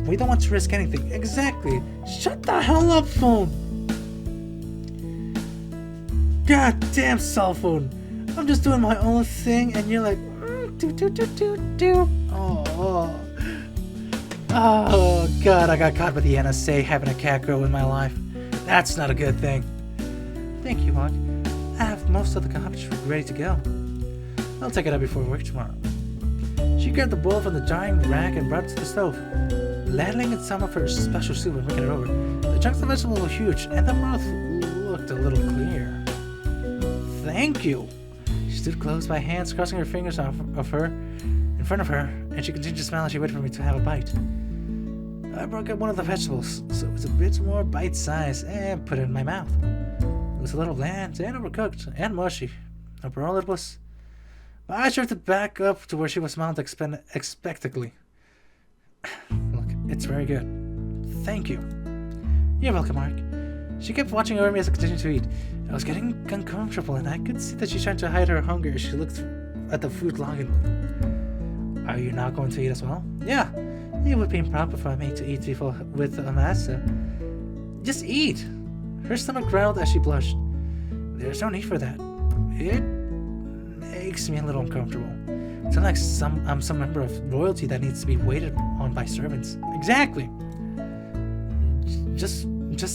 We don't want to risk anything. Exactly. Shut the hell up, phone. Goddamn cell phone. I'm just doing my own thing and you're like, do. Oh, God, I got caught by the NSA having a catgirl in my life. That's not a good thing. Thank you, Mark. I have most of the garbage ready to go. I'll take it out before work tomorrow. She grabbed the bowl from the drying rack and brought it to the stove, ladling in some of her special soup and making it over. The chunks of vegetable were huge, and the broth looked a little clear. Thank you. She stood close by, hands crossing her fingers in front of her, and she continued to smile as she waited for me to have a bite. I broke up one of the vegetables, so it was a bit more bite-sized, and put it in my mouth. It was a little bland and overcooked and mushy. Overall, it was. I drifted back up to where she was smiling expectantly. Look, it's very good. Thank you. You're welcome, Mark. She kept watching over me as I continued to eat. I was getting uncomfortable, and I could see that she tried to hide her hunger as she looked at the food longingly. Are you not going to eat as well? Yeah. It would be improper for me to eat before with a master. Just eat. Her stomach growled as she blushed. There's no need for that. It makes me a little uncomfortable. It's not like I'm some member of royalty that needs to be waited on by servants. Exactly. Just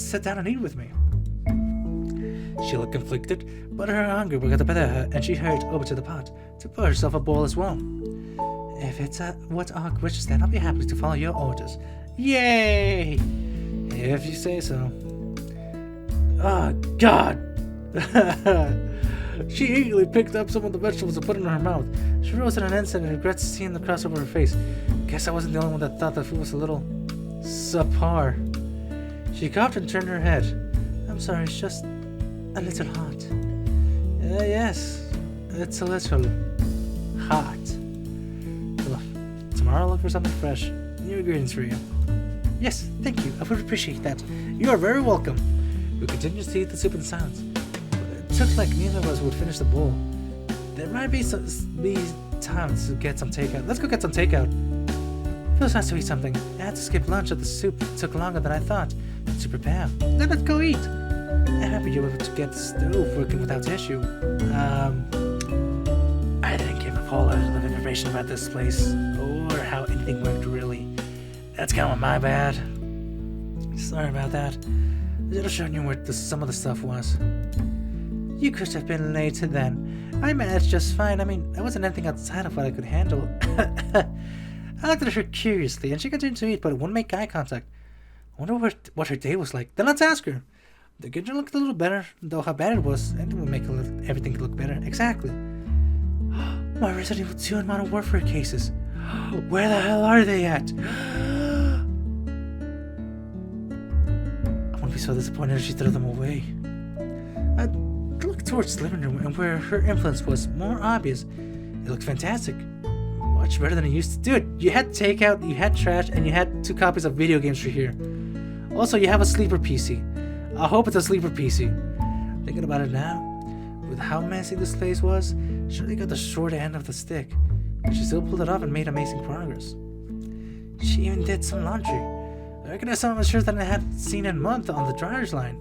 sit down and eat with me. She looked conflicted, but her hunger got the better of her, and she hurried over to the pot to pour herself a bowl as well. If it's what Ark wishes, then I'll be happy to follow your orders. Yay! If you say so. Oh, God! She eagerly picked up some of the vegetables and put it in her mouth. She rose in an instant and regrets seeing the cross over her face. Guess I wasn't the only one that thought the food was a little subpar. She coughed and turned her head. I'm sorry, it's just a little hot. Yes, it's a little hot. Well, tomorrow I'll look for something fresh. New ingredients for you. Yes, thank you. I would appreciate that. You are very welcome. We continued to eat the soup in silence. It took like neither of us would finish the bowl. There might be time to get some takeout. Let's go get some takeout. Feels nice to eat something. I had to skip lunch, but the soup took longer than I thought to prepare. Then let's go eat. I'm happy you were able to get the stove working without issue. I didn't give a whole lot of information about this place or how anything worked really. That's kind of my bad. Sorry about that. I should have shown you where some of the stuff was. You could have been late then. I managed just fine. I mean, there wasn't anything outside of what I could handle. I looked at her curiously, and she continued to eat, but wouldn't make eye contact. I wonder what her day was like. Then let's ask her. The kitchen looked a little better, though how bad it was, and it would make everything look better. Exactly. My Resident Evil 2 and Modern Warfare cases. Where the hell are they at? I wouldn't be so disappointed if she threw them away. I looked towards the living room, and where her influence was more obvious. It looked fantastic. Much better than it used to. Dude, you had takeout, you had trash, and you had 2 copies of video games for here. Also, you have a sleeper PC. I hope it's a sleeper PC. Thinking about it now, with how messy this place was, she really got the short end of the stick. But she still pulled it off and made amazing progress. She even did some laundry. I recognized some of the shirts that I hadn't seen in a month on the dryer's line.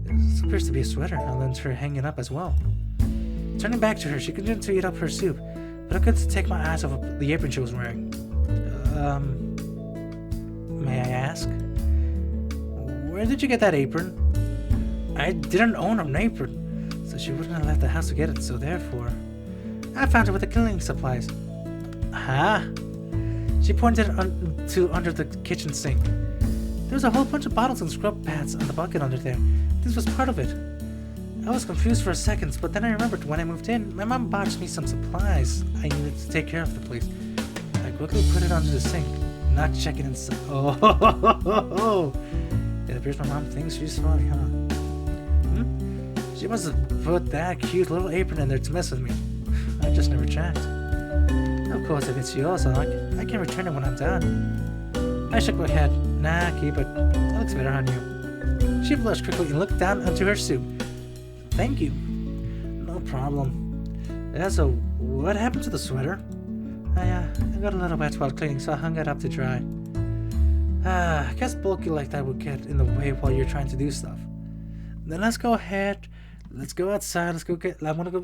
This appears to be a sweater. I lent her hanging up as well. Turning back to her, she continued to eat up her soup. but I couldn't take my eyes off of the apron she was wearing. May I ask? Where did you get that apron? I didn't own an apron, so she wouldn't have left the house to get it, so therefore... I found it with the cleaning supplies. Huh? She pointed to under the kitchen sink. There was a whole bunch of bottles and scrub pads on the bucket under there. This was part of it. I was confused for a second, but then I remembered when I moved in, my mom bought me some supplies I needed to take care of the place. I quickly put it under the sink, not checking inside. Oh, it appears my mom thinks she's funny, huh? She must have put that cute little apron in there to mess with me. I just never checked. Of course, if it's yours, I can return it when I'm done. I shook my head. Nah, keep it. That looks better on you. She blushed quickly and looked down into her soup. Thank you. No problem. Yeah, so what happened to the sweater? I got a little wet while cleaning, so I hung it up to dry. I guess bulky like that would get in the way while you're trying to do stuff. Then let's go ahead. Let's go outside. Let's go get. I'm gonna go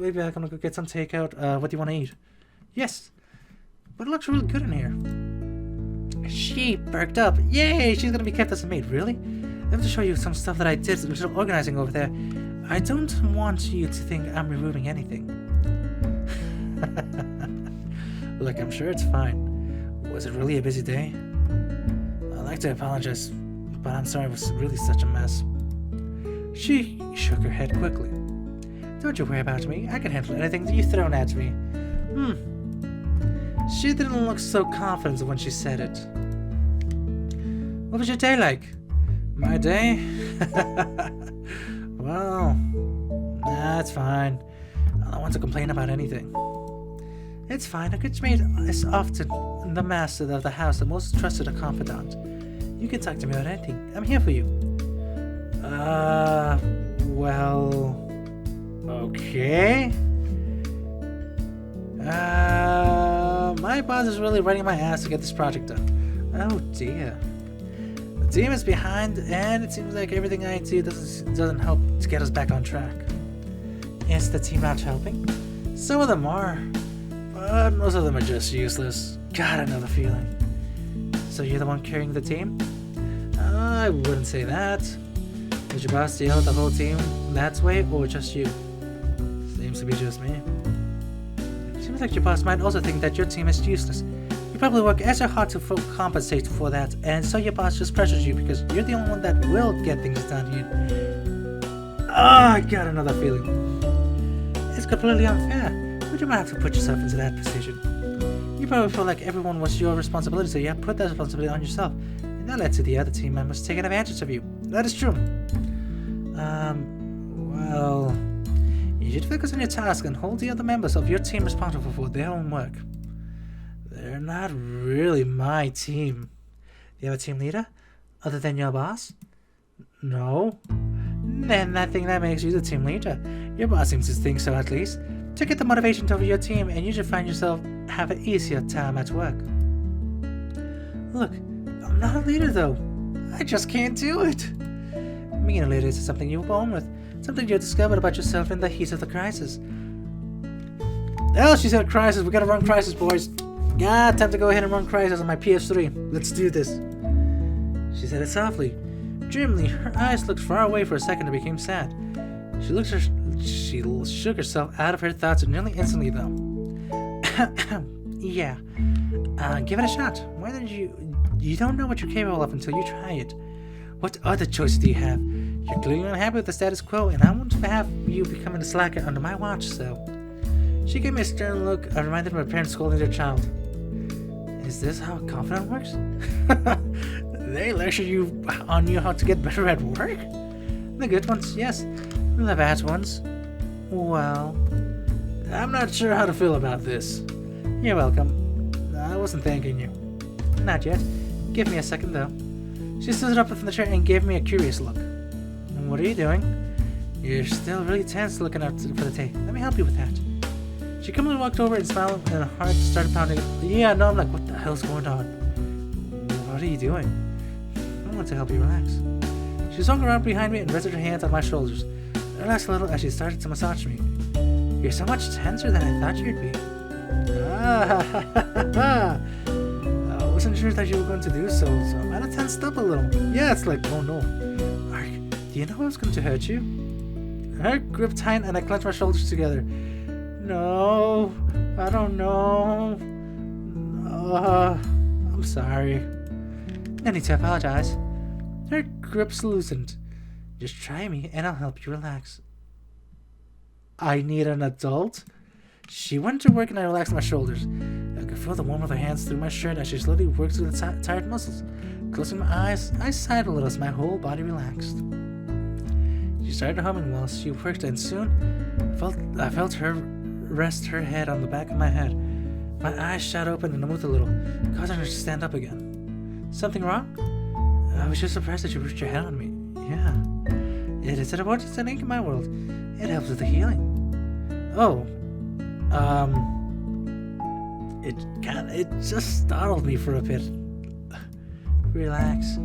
get some takeout. What do you want to eat? Yes. But it looks really good in here. She perked up. Yay! She's gonna be kept as a maid. Really? I have to show you some stuff that I did. There's some organizing over there. I don't want you to think I'm removing anything. Look, I'm sure it's fine. Was it really a busy day? I'd like to apologize, but I'm sorry it was really such a mess. She shook her head quickly. Don't you worry about me. I can handle anything that you've thrown at me. She didn't look so confident when she said it. What was your day like? My day? Well, that's fine. I don't want to complain about anything. It's fine. A good maid is often the master of the house, the most trusted confidant. You can talk to me about anything. I'm here for you. Well... Okay. My boss is really running my ass to get this project done. Oh dear. The team is behind, and it seems like everything I do doesn't help to get us back on track. Is the team not helping? Some of them are, but most of them are just useless. Got another feeling. So you're the one carrying the team? I wouldn't say that. Did your boss deal with the whole team that way, or just you? Seems to be just me. Seems like your boss might also think that your team is useless. You probably work extra hard to compensate for that, and so your boss just pressures you because you're the only one that will get things done here. I got another feeling. It's completely unfair, but you might have to put yourself into that position. You probably feel like everyone was your responsibility, so you have to put that responsibility on yourself, and that led to the other team members taking advantage of you. That is true. Well... You should focus on your task and hold the other members of your team responsible for their own work. They're not really my team. Do you have a team leader? Other than your boss? No. Then I think that makes you the team leader. Your boss seems to think so at least. To get the motivation over your team, and you should find yourself have an easier time at work. Look, I'm not a leader though. I just can't do it. Being a leader is something you were born with. Something you discovered about yourself in the heat of the crisis. Oh, she said crisis. We gotta run crisis, boys. Yeah, time to go ahead and run crisis on my PS3. Let's do this. She said it softly. Dreamily, her eyes looked far away for a second and became sad. She shook herself out of her thoughts nearly instantly, though. Yeah. Give it a shot. Why don't you don't know what you're capable of until you try it. What other choices do you have? You're clearly unhappy with the status quo, and I won't have you becoming a slacker under my watch, so... She gave me a stern look. I reminded of my parents scolding their child. Is this how confidence works? They lecture you on how to get better at work? The good ones, yes. The bad ones, well... I'm not sure how to feel about this. You're welcome. I wasn't thanking you. Not yet. Give me a second, though. She stood up from the chair and gave me a curious look. What are you doing? You're still really tense looking up for the tape. Let me help you with that. She calmly walked over and smiled, and her heart started pounding. Yeah, no, I'm like, what the hell's going on? What are you doing? I want to help you relax. She swung around behind me and rested her hands on my shoulders. I relaxed a little as she started to massage me. You're so much tenser than I thought you'd be. I wasn't sure that you were going to do so, so I might have tensed up a little. Yeah, it's like, oh no. Ark, do you know I was going to hurt you? Her grip tight and I clenched my shoulders together. No, I don't know. I'm sorry. No need to apologize. Her grip's loosened. Just try me and I'll help you relax. I need an adult? She went to work and I relaxed my shoulders. I could feel the warmth of her hands through my shirt as she slowly worked through the tired muscles. Closing my eyes, I sighed a little as my whole body relaxed. She started humming while she worked, and soon I felt her rest her head on the back of my head. My eyes shot open and I moved a little, causing her to stand up again. Something wrong? I was just surprised that you pushed your head on me. Yeah. It is an important technique in my world. It helps with the healing. Oh. It just startled me for a bit. Relax.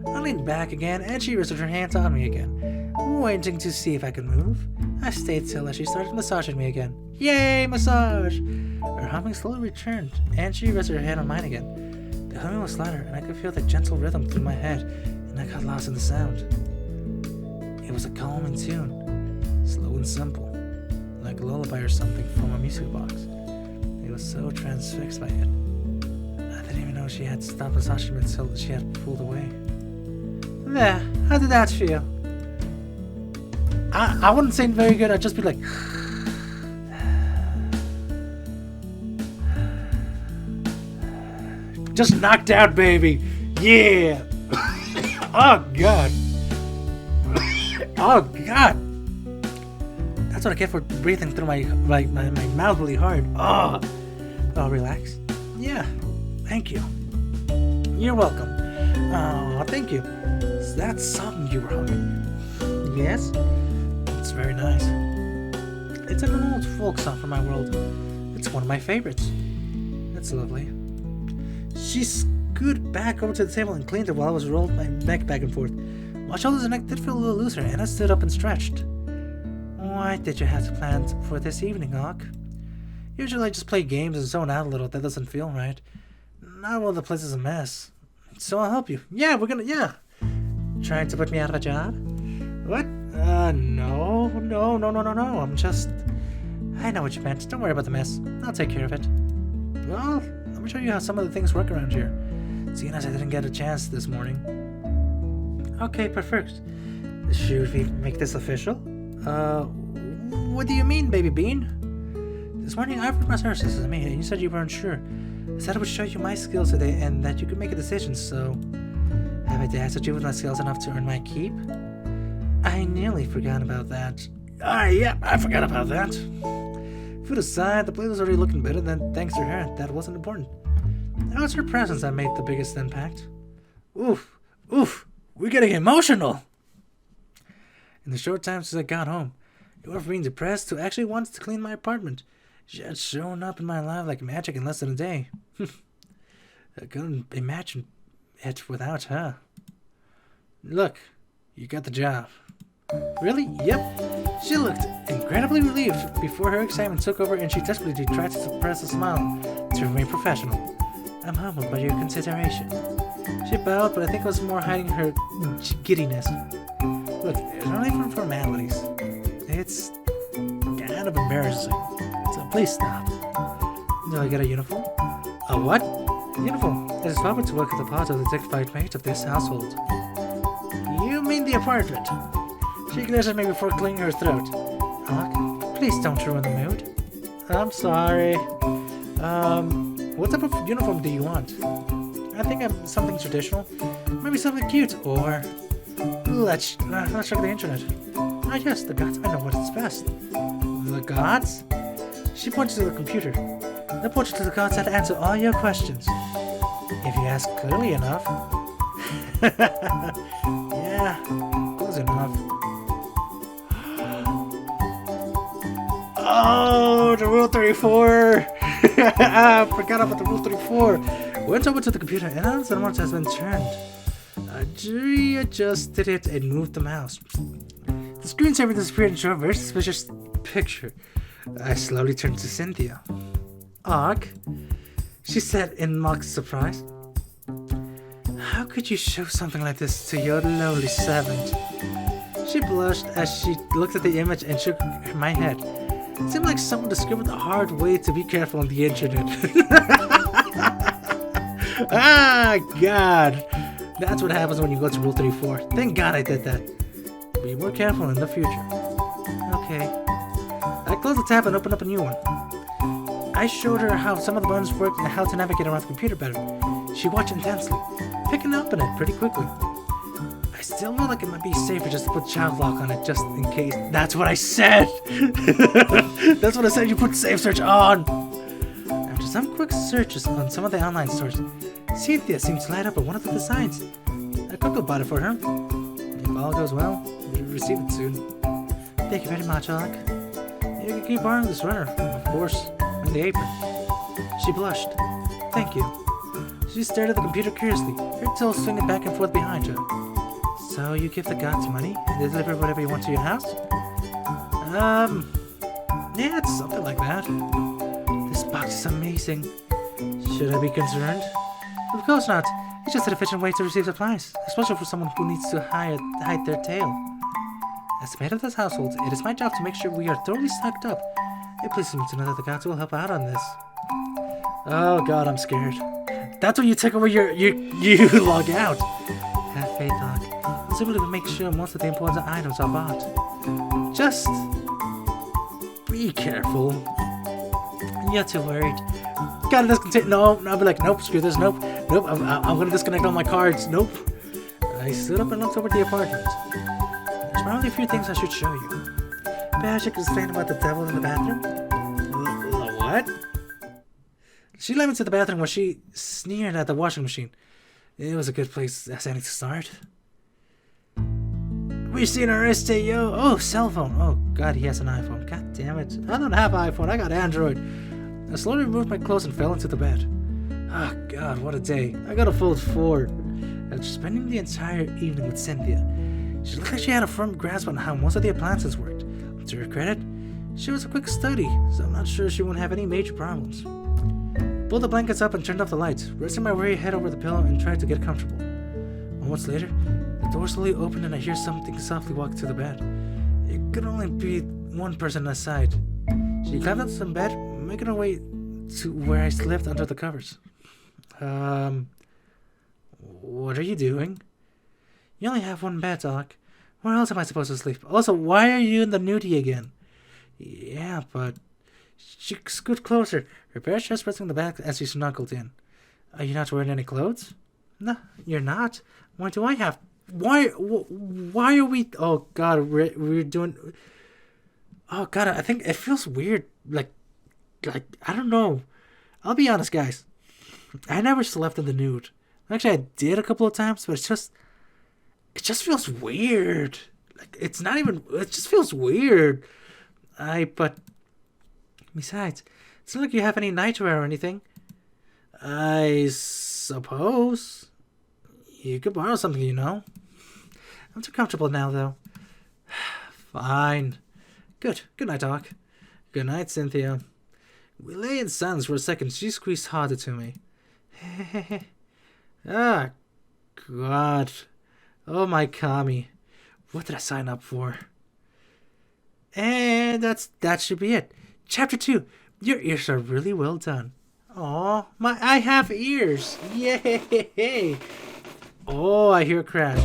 I leaned back again and she rested her hands on me again, waiting to see if I could move. I stayed still as she started massaging me again. Yay, massage! Her humming slowly returned and she rested her hand on mine again. The humming was louder and I could feel the gentle rhythm through my head, and I got lost in the sound. It was a calming tune, slow and simple, like a lullaby or something from a music box. I was so transfixed by it. I didn't even know she had stopped massaging me until she had pulled away. There, how did that feel? I wouldn't say very good, I'd just be like... Just knocked out, baby! Yeah! Oh, God! Oh, God! That's what I get for breathing through my mouth really hard. Oh, relax. Yeah, thank you. You're welcome. Oh, thank you. Is that song you were humming? Yes? It's very nice. It's an old folk song from my world. It's one of my favorites. It's lovely. She scooted back over to the table and cleaned it while I was rolled my neck back and forth. My shoulders and neck did feel a little looser, and I stood up and stretched. Why did you have to plan for this evening, Hawk? Usually I just play games and zone out a little. That doesn't feel right. Not while the place is a mess. So I'll help you. Yeah, yeah. Trying to put me out of a job? What? No. I'm just... I know what you meant. Don't worry about the mess. I'll take care of it. Well, let me show you how some of the things work around here. Seeing as I didn't get a chance this morning. Okay, perfect. Should we make this official? What do you mean, baby bean? This morning I offered my services as a maid and you said you weren't sure. I said I would show you my skills today and that you could make a decision, so... Have I dazzled you with my skills enough to earn my keep? I nearly forgot about that. Yeah, I forgot about that. Food aside, the place was already looking better than thanks to her. That wasn't important. It was her presence that made the biggest impact. Oof, we're getting emotional. In the short time since I got home, you went from being depressed to actually wanting to clean my apartment. She had shown up in my life like magic in less than a day. I couldn't imagine it without her. Look, you got the job. Really? Yep. She looked incredibly relieved before her excitement took over and she desperately tried to suppress a smile to remain professional. I'm humbled by your consideration. She bowed, but I think it was more hiding her giddiness. Look, there's no need for formalities. It's kind of embarrassing. So please stop. Do I get a uniform? A what? Uniform. It is proper to work at the part of the dignified maid of this household. You mean the apartment? She glares at me before clearing her throat. Hawk, please don't ruin the mood. I'm sorry. What type of uniform do you want? I think I'm something traditional. Maybe something cute, or... Let's check the internet. Ah yes, the gods might know what is best. The gods? She points to the computer. The portrait to the gods that answer all your questions. If you ask clearly enough. Yeah, close enough. Oh, the Rule 34! I forgot about the Rule 34. Went over to the computer and announced that the mouse has been turned. I adjusted it and moved the mouse. The screensaver disappeared and showed a very suspicious picture. I slowly turned to Cynthia. Ugh, she said in mock surprise. How could you show something like this to your lowly servant? She blushed as she looked at the image and shook my head. It seemed like someone discovered the hard way to be careful on the internet. Ah, God. That's what happens when you go to Rule 34. Thank God I did that. Be more careful in the future. Okay. I closed the tab and opened up a new one. I showed her how some of the buttons worked and how to navigate around the computer better. She watched intensely, picking up on it pretty quickly. I still feel like it might be safer just to put child lock on it just in case. That's what I said! That's what I said, you put safe search on! After some quick searches on some of the online stores, Cynthia seemed to light up on one of the designs. I quickly bought it for her. If all goes well, we'll receive it soon. Thank you very much, Alec. You can keep borrowing this runner, of course, and the apron. She blushed. Thank you. She stared at the computer curiously, her toes swinging back and forth behind her. So you give the gods money and they deliver whatever you want to your house? Yeah, it's something like that. This box is amazing. Should I be concerned? Of course not. It's just an efficient way to receive supplies, especially for someone who needs to hide their tail. As the maid of this household, it is my job to make sure we are thoroughly stocked up. It pleases me to know that the gods will help out on this. Oh God, I'm scared. That's when you take over you log out. Have faith, Doc. I'll simply make sure most of the important items are bought. Just be careful. You're too worried. Gotta disconnect. No, I'll be like, nope, screw this, nope. I'm gonna disconnect all my cards, nope. I stood up and looked over the apartment. There's probably a few things I should show you. Perhaps you could explain about the devil in the bathroom? What? She led me to the bathroom where she sneered at the washing machine. It was a good place as any to start. We've seen our STO. Oh, cell phone. Oh, God, he has an iPhone. God damn it. I don't have an iPhone. I got Android. I slowly removed my clothes and fell into the bed. Oh, God, what a day. I got a full 4. After spending the entire evening with Cynthia, she looked like she had a firm grasp on how most of the appliances worked. To her credit, she was a quick study, so I'm not sure she won't have any major problems. Pulled the blankets up and turned off the lights, resting my weary head over the pillow and tried to get comfortable. Moments later, the door slowly opened and I hear something softly walk to the bed. It could only be one person aside. She climbed onto the bed, making her way to where I slept under the covers. What are you doing? You only have one bed, Doc. Where else am I supposed to sleep? Also, why are you in the nudie again? Yeah, but... She scooted closer, her bare chest pressing the back as she snuggled in. Are you not wearing any clothes? No, you're not. Why do I have... Why are we... Oh, God, we're doing... Oh, God, I think it feels weird. Like, I don't know. I'll be honest, guys. I never slept in the nude. Actually, I did a couple of times, but it just feels weird. Like, it's not even... It just feels weird. But... Besides, it's not like you have any nightwear or anything. I suppose. You could borrow something, you know. I'm too comfortable now, though. Fine. Good. Good night, Doc. Good night, Cynthia. We lay in silence for a second. She squeezed harder to me. Ah, God. Oh, my Kami. What did I sign up for? And that should be it. Chapter 2. Your ears are really well done. Aw, I have ears. Yay! Oh, I hear a crash.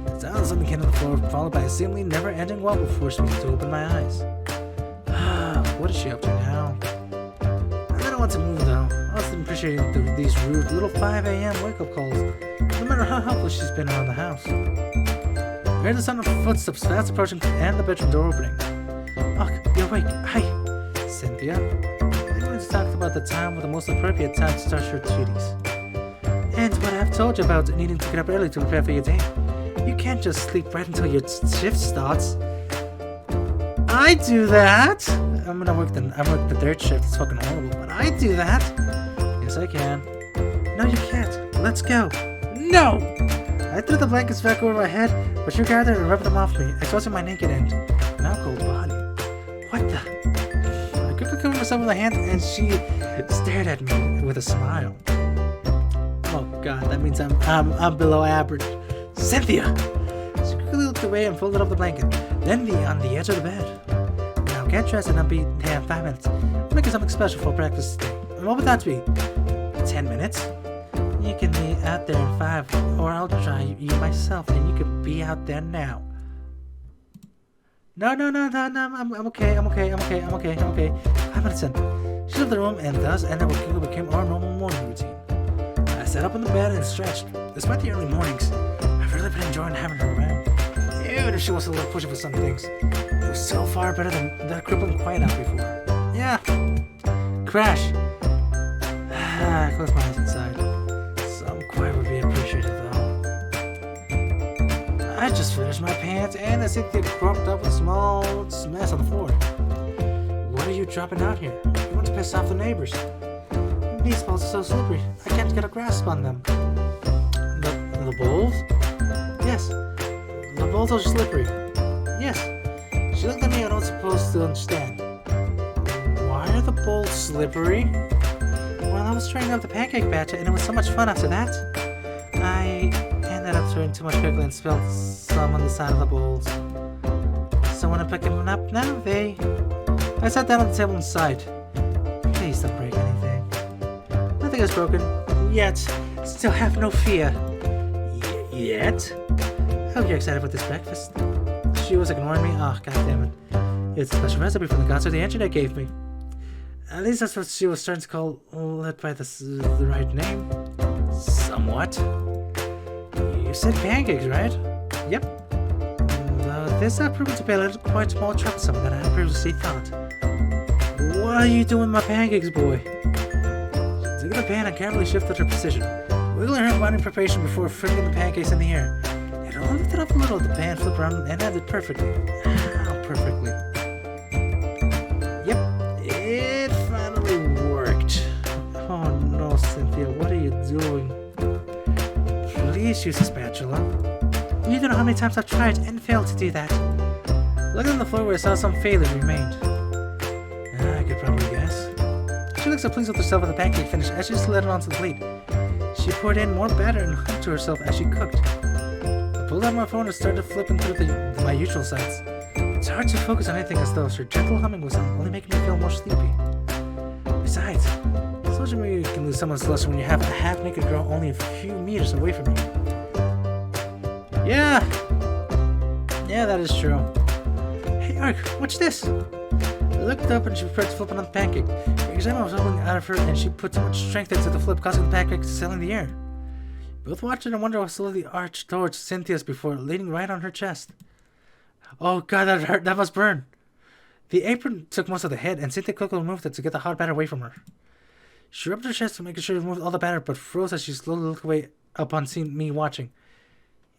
The sound of something hitting the floor, followed by a seemingly never-ending wobble forced me to open my eyes. What is she up to now? I don't want to move, though. I also appreciate these rude little 5 a.m. wake-up calls, no matter how helpless she's been around the house. I heard the sound of footsteps fast approaching and the bedroom door opening. Oh, you're awake. Hi. Cynthia, I'm going to talk about the time with the most appropriate time to start your duties. And what I've told you about needing to get up early to prepare for your day. You can't just sleep right until your shift starts. I do that! I'm gonna work the third shift, it's fucking horrible, but I do that! Yes, I can. No, you can't. Let's go. No! I threw the blankets back over my head, but you gathered and rubbed them off me, exposing my naked end. Now cold body. What the? I quickly covered myself in the hand, and she stared at me with a smile. Oh God, that means I'm below average. Cynthia! She quickly looked away and folded up the blanket. Then on the edge of the bed. Now get dressed and I'll be here in 5 minutes. I'm making something special for breakfast today. And what would that be? 10 minutes? You can be out there in 5, or I'll try you myself, and you can be out there now. No, I'm okay. 5 minutes in. She left the room, and thus ended what quickly became our normal morning routine. I sat up in the bed and stretched. Despite the early mornings, I've really been enjoying having her around. Even if she was a little pushy for some things, it was so far better than that crippling quiet out before. Yeah. Crash. I closed my eyes inside. Some quiet would be appreciated, though. I just finished my pants, and I think they cropped up with a small mess on the floor. What are you dropping out here? You want to piss off the neighbors? These balls are so slippery, I can't get a grasp on them. The bowls? Yes. The bowls are slippery. Yes. She looked at me and I was supposed to understand. Why are the bowls slippery? Well, I was trying out the pancake batch and it was so much fun after that. I ended up throwing too much quickly and spilled some on the side of the bowls. So when I picked them up now, I sat down on the table inside. Please don't break anything. Nothing is broken. Yet. Still have no fear. Yet? I hope you're excited for this breakfast. She was ignoring me. Oh, goddammit. It's a special recipe from the gods of the internet gave me. At least that's what she was starting to call it by the right name. Somewhat. You said pancakes, right? Yep. Though this has proven to be a little quite more troublesome than I had previously thought. What are you doing with my pancakes, boy? She took the pan and carefully shifted her position, wiggling her body in preparation before flinging the pancakes in the air. It all lifted up a little, the pan flipped around and landed perfectly. How perfectly? Yep, it finally worked. Oh no, Cynthia, what are you doing? Please use a spatula. You don't know how many times I've tried and failed to do that. Looking on the floor where I saw some failure remained. I could probably guess. She looked so pleased with herself with the pancake finish as she slid it onto the plate. She poured in more batter and hugged to herself as she cooked. I pulled out my phone and started flipping through my usual sites. It's hard to focus on anything as though her gentle humming was only making me feel more sleepy. Besides, social media can lose someone's lust when you have a half-naked girl only a few meters away from you. Yeah, that is true. Hey, Ark, watch this. I looked up and she prepared to flip another pancake. The examiner was holding out of her and she put so much strength into the flip, causing the pancake to sail in the air. Both watched it and wondered how slowly arched towards Cynthia's before leaning right on her chest. Oh God, that hurt. That must burn. The apron took most of the hit, and Cynthia quickly removed it to get the hot batter away from her. She rubbed her chest to make sure to remove all the batter, but froze as she slowly looked away upon seeing me watching.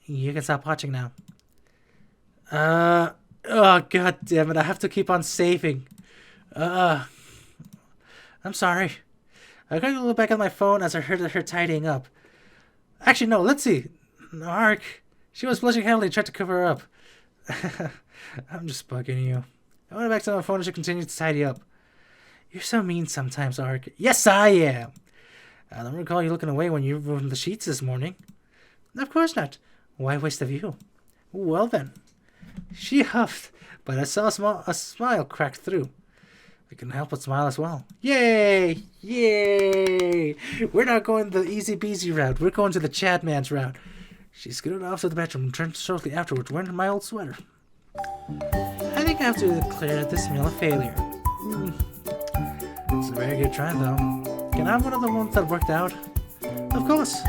You can stop watching now. Oh God damn it! I have to keep on saving. I'm sorry. I quickly looked back at my phone as I heard her tidying up. Actually, no. Let's see. Ark. She was blushing heavily and tried to cover her up. I'm just bugging you. I went back to my phone and she continued to tidy up. You're so mean sometimes, Ark. Yes, I am. I don't recall you looking away when you ruined the sheets this morning. Of course not. Why waste a view? Well then. She huffed, but I saw a smile crack through. I couldn't help but smile as well. Yay! Yay! We're not going the easy-beasy route. We're going to the Chad man's route. She scooted off to the bedroom and returned shortly afterwards wearing my old sweater. I think I have to declare this meal a failure. It's a very good try, though. Can I have one of the ones that worked out? Of course.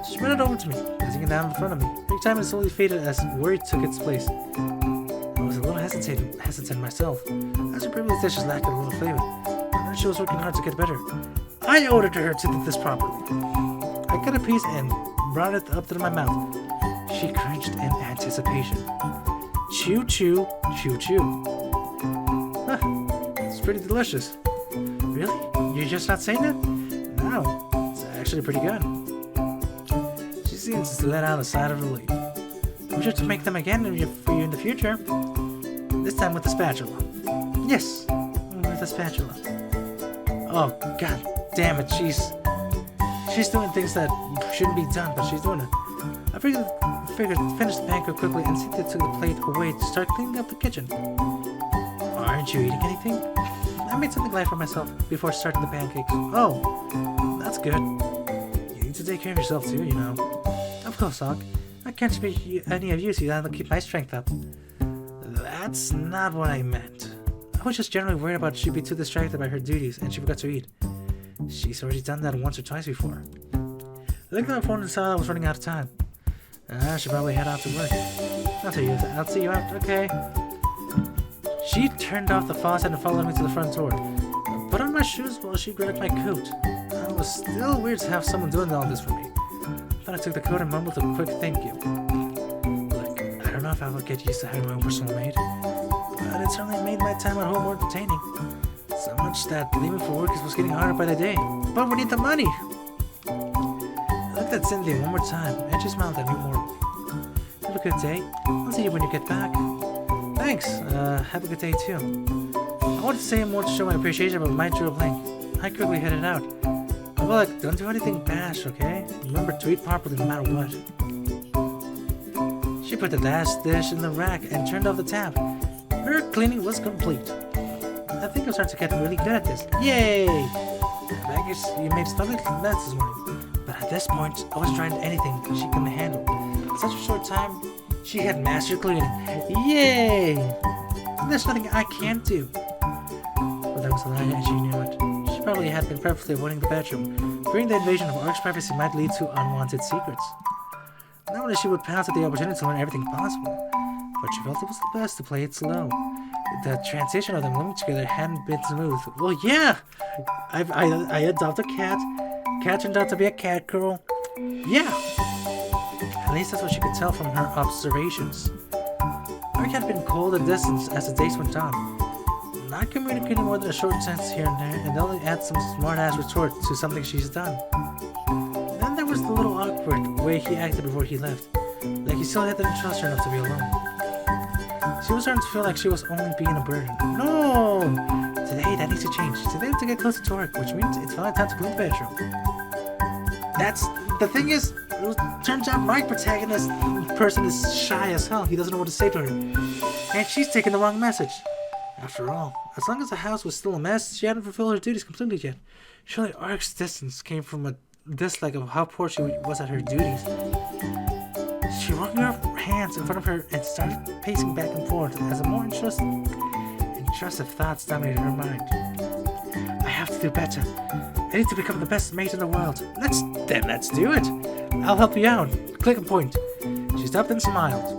She spread it over to me, placing it down in front of me. Every time it slowly faded as worry took its place. I was a little hesitant myself, as her previous dishes lacked a little flavor. I knew she was working hard to get better. I owed it to her to do this properly. I cut a piece and brought it up to my mouth. She cringed in anticipation. Chew, chew, chew, chew. Huh, it's pretty delicious. Really? You're just not saying that? No, it's actually pretty good. She seems to let out a sigh of relief. I'm sure to make them again for you in the future. This time with the spatula. Yes, with the spatula. Oh, god damn it, she's doing things that shouldn't be done, but she's doing it. I figured finish the pancake quickly and Cynthia took the plate away to start cleaning up the kitchen. Aren't you eating anything? I made something light for myself before starting the pancakes. Oh, that's good. You need to take care of yourself too, you know. Of course, Doc. I can't be any of you, so you gotta keep my strength up. That's not what I meant. I was just generally worried about she'd be too distracted by her duties and she forgot to eat. She's already done that once or twice before. I looked at my phone and saw I was running out of time. I should probably head out to work. I'll see you out. Okay. She turned off the faucet and followed me to the front door. I put on my shoes while she grabbed my coat. It was still weird to have someone doing all this for me. Then I took the coat and mumbled a quick thank you. Look, I don't know if I will get used to having my own personal maid, but it certainly made my time at home more entertaining. So much that leaving for work was getting harder by the day. But we need the money! I looked at Cynthia one more time, and she smiled at me warmly. Have a good day. I'll see you when you get back. Thanks. Have a good day too. I wanted to say more to show my appreciation, but my drew a blank. I quickly headed out. But look, don't do anything bash, okay? Remember to eat properly no matter what. She put the last dish in the rack and turned off the tap. Her cleaning was complete. I think I'm starting to get really good at this. Yay! I guess you made stomach mess this morning. But at this point, I was trying anything she couldn't handle. In such a short time, she had mastered cleaning. Yay! There's nothing I can't do. But that was a lie and she knew it. She probably had been purposely avoiding the bedroom, fearing the invasion of Ark's privacy might lead to unwanted secrets. Not only she would pounce at the opportunity to learn everything possible, but she felt it was the best to play it slow. The transition of them living together hadn't been smooth. Well, yeah! I adopted a cat. Cat turned out to be a cat girl. Yeah! At least that's what she could tell from her observations. Ark had been cold and distant as the days went on, not communicating more than a short sentence here and there, and only add some smart-ass retort to something she's done. Then there was the little awkward way he acted before he left, like he still didn't trust her enough to be alone. She was starting to feel like she was only being a burden. No! Today that needs to change. Today I have to get closer to work, which means it's finally time to clean the bedroom. That's the thing is, it turns out my protagonist person is shy as hell. He doesn't know what to say to her. And she's taking the wrong message. After all, as long as the house was still a mess, she hadn't fulfilled her duties completely yet. Surely Ark's distance came from a dislike of how poor she was at her duties. She wrung her hands in front of her and started pacing back and forth as a more intrusive thoughts dominated her mind. I have to do better. I need to become the best mate in the world. Let's do it. I'll help you out. Click and point. She stopped and smiled.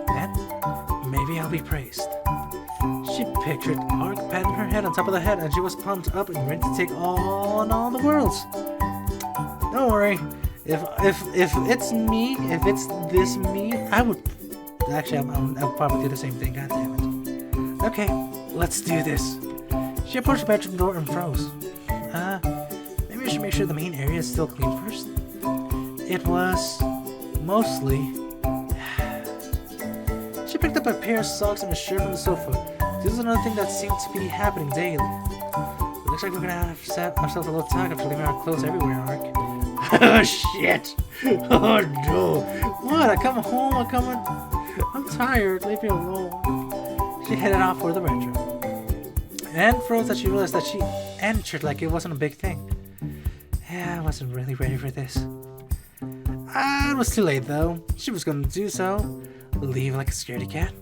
Then, maybe I'll be praised. She pictured Ark patting her head on top of the head, and she was pumped up and ready to take on all the worlds. Don't worry. If it's me, if it's this me, I would. Actually, I'll probably do the same thing. God damn it. Okay, let's do this. She approached the bedroom door and froze. Maybe I should make sure the main area is still clean first. It was mostly. She picked up a pair of socks and a shirt from the sofa. This is another thing that seemed to be happening daily. It looks like we're gonna have set ourselves a little tug after leaving our clothes everywhere, Ark. Oh shit! Oh no! What? I come home, I'm tired, leave me alone. She headed off for the bedroom. And froze as she realized that she entered like it wasn't a big thing. Yeah, I wasn't really ready for this. It was too late though. She was gonna do so. Leave like a scaredy cat.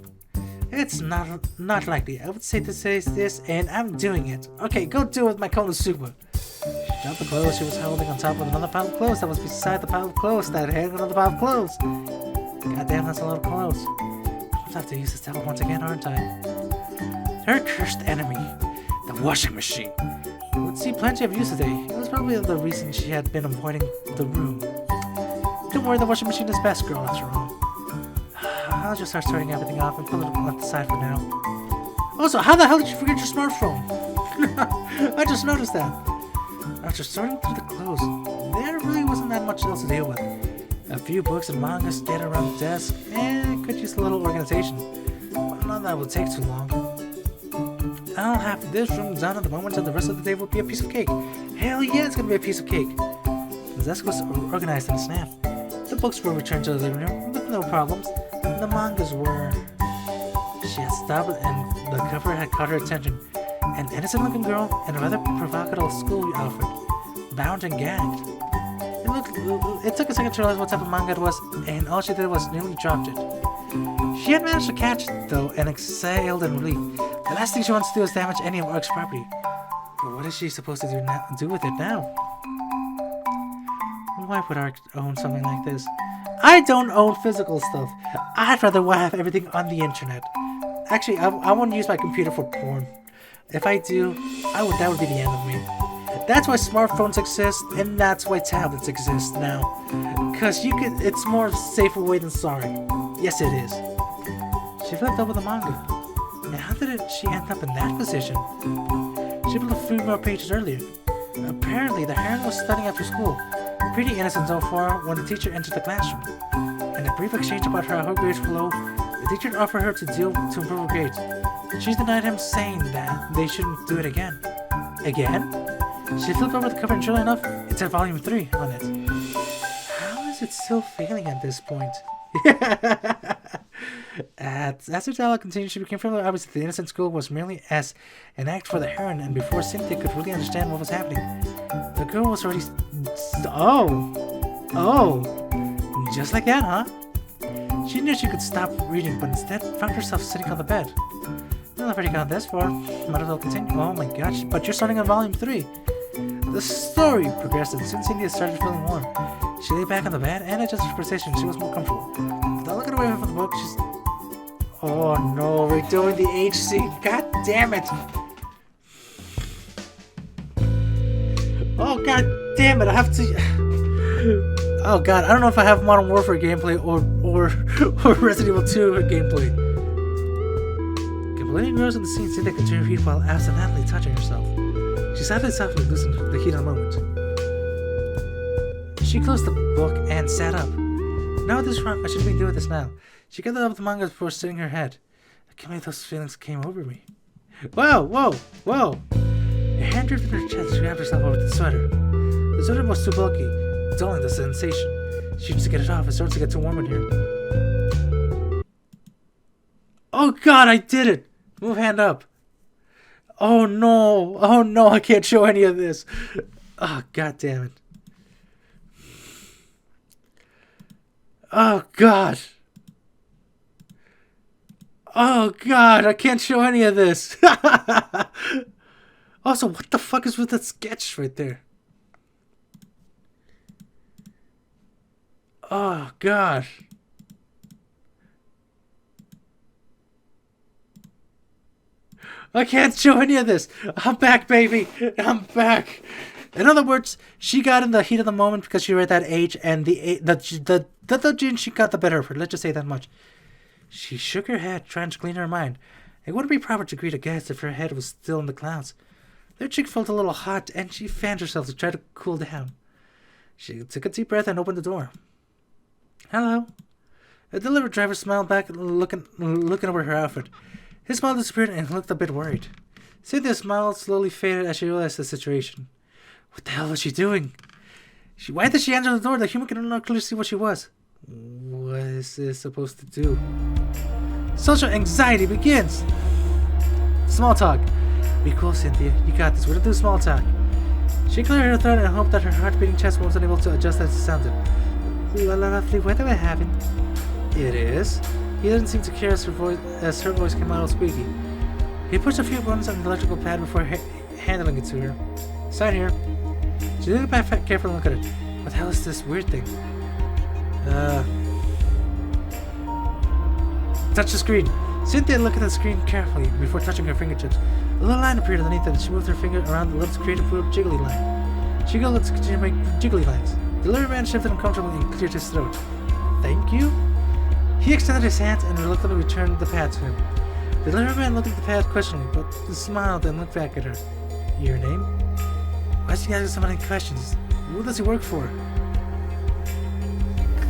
It's not likely. I would say to say this, and I'm doing it. Okay, go do it with my Konosuba. She dropped the clothes she was holding on top of another pile of clothes that was beside the pile of clothes that had another pile of clothes. Goddamn, that's a lot of clothes. I'll have to use this towel once again, aren't I? Her cursed enemy, the washing machine, would see plenty of use today. It was probably the reason she had been avoiding the room. Don't worry, the washing machine is best, girl, after all. I'll just start starting everything off and put it on the side for now. Also, how the hell did you forget your smartphone? I just noticed that. After sorting through the clothes, there really wasn't that much else to deal with. A few books and manga scattered around the desk, and could use a little organization. But none that would take too long. I'll have this room done at the moment and the rest of the day will be a piece of cake. Hell yeah, it's gonna be a piece of cake. The desk was organized in a snap. The books were returned to the living room with no problems. The mangas were... She had stopped and the cover had caught her attention. An innocent-looking girl in a rather provocative school outfit, bound and gagged. It took a second to realize what type of manga it was, and all she did was nearly dropped it. She had managed to catch it, though, and exhaled in relief. The last thing she wants to do is damage any of Ark's property. But what is she supposed to do with it now? Why would Ark own something like this? I don't own physical stuff. I'd rather have everything on the internet. Actually, I won't use my computer for porn. If I do, that would be the end of me. That's why smartphones exist, and that's why tablets exist now. Cause it's more safer way than sorry. Yes, it is. She flipped over the manga. And how did she end up in that position? She flipped a few more pages earlier. Apparently, the heroine was studying after school. Pretty innocent so far when the teacher entered the classroom. In a brief exchange about how her grades were low, the teacher offered her to improve her grades. She denied him, saying that they shouldn't do it again. Again? She flipped over the cover and sure enough, it said volume 3 on it. How is it still failing at this point? As her dialogue continued, she became fairly obvious that the innocent school was merely as an act for the heroine, and before Cynthia could really understand what was happening, the girl was already... Just like that, huh? She knew she could stop reading, but instead found herself sitting on the bed. Well, I've already got this far. Might as well continue. Oh my gosh, but you're starting on volume 3. The story progressed, and soon Cynthia started feeling warm. She lay back on the bed and adjusted her position. She was more comfortable. Without looking away from the book, she's... Oh no, we're doing the H scene. God damn it! Oh god damn it, I have to... Oh god, I don't know if I have Modern Warfare gameplay or Resident Evil 2 gameplay. Completely engrossed in the scene, Cynthia continued to read while accidentally touching herself. She softly loosened the heat of the moment. She closed the book and sat up. Now this is wrong, I shouldn't be doing this now. She gathered up the manga before sitting her head. I can't believe those feelings came over me. Whoa! Her hand drifted in her chest. She wrapped herself over the sweater. The sweater was too bulky, dulling the sensation. She used to get it off. It started to get too warm in here. Oh god, I did it! Move hand up. Oh no, I can't show any of this. Oh god damn it. Oh god, I can't show any of this. Also, what the fuck is with that sketch right there? Oh god. I can't show any of this. I'm back, baby. I'm back. In other words, she got in the heat of the moment because she read that age, and the gin she got the better of her. Let's just say that much. She shook her head, trying to clean her mind. It wouldn't be proper to greet a guest if her head was still in the clouds. Their cheek felt a little hot, and she fanned herself to try to cool down. She took a deep breath and opened the door. Hello. The delivery driver smiled back, looking over her outfit. His smile disappeared and he looked a bit worried. Cynthia's smile slowly faded as she realized the situation. What the hell was she doing? Why did she enter the door? The human could not clearly see what she was. What is this supposed to do? Social anxiety begins! Small talk. Be cool, Cynthia. You got this. We're gonna do small talk. She cleared her throat and hoped that her heart-beating chest wasn't able to adjust as it sounded. Lovely weather we're having. It is. He didn't seem to care as her voice came out all squeaky. He pushed a few buttons on the electrical pad before handling it to her. Sign here. She took it back carefully and looked at it. What the hell is this weird thing? Touch the screen. Cynthia looked at the screen carefully before touching her fingertips. A little line appeared underneath it and she moved her finger around the lips to create a weird jiggly line. She got to continue to make jiggly lines. The delivery man shifted uncomfortably and cleared his throat. Thank you? He extended his hand and reluctantly returned the pad to him. The delivery man looked at the pad questioningly, but smiled and looked back at her. Your name? Why is he asking so many questions? Who does he work for?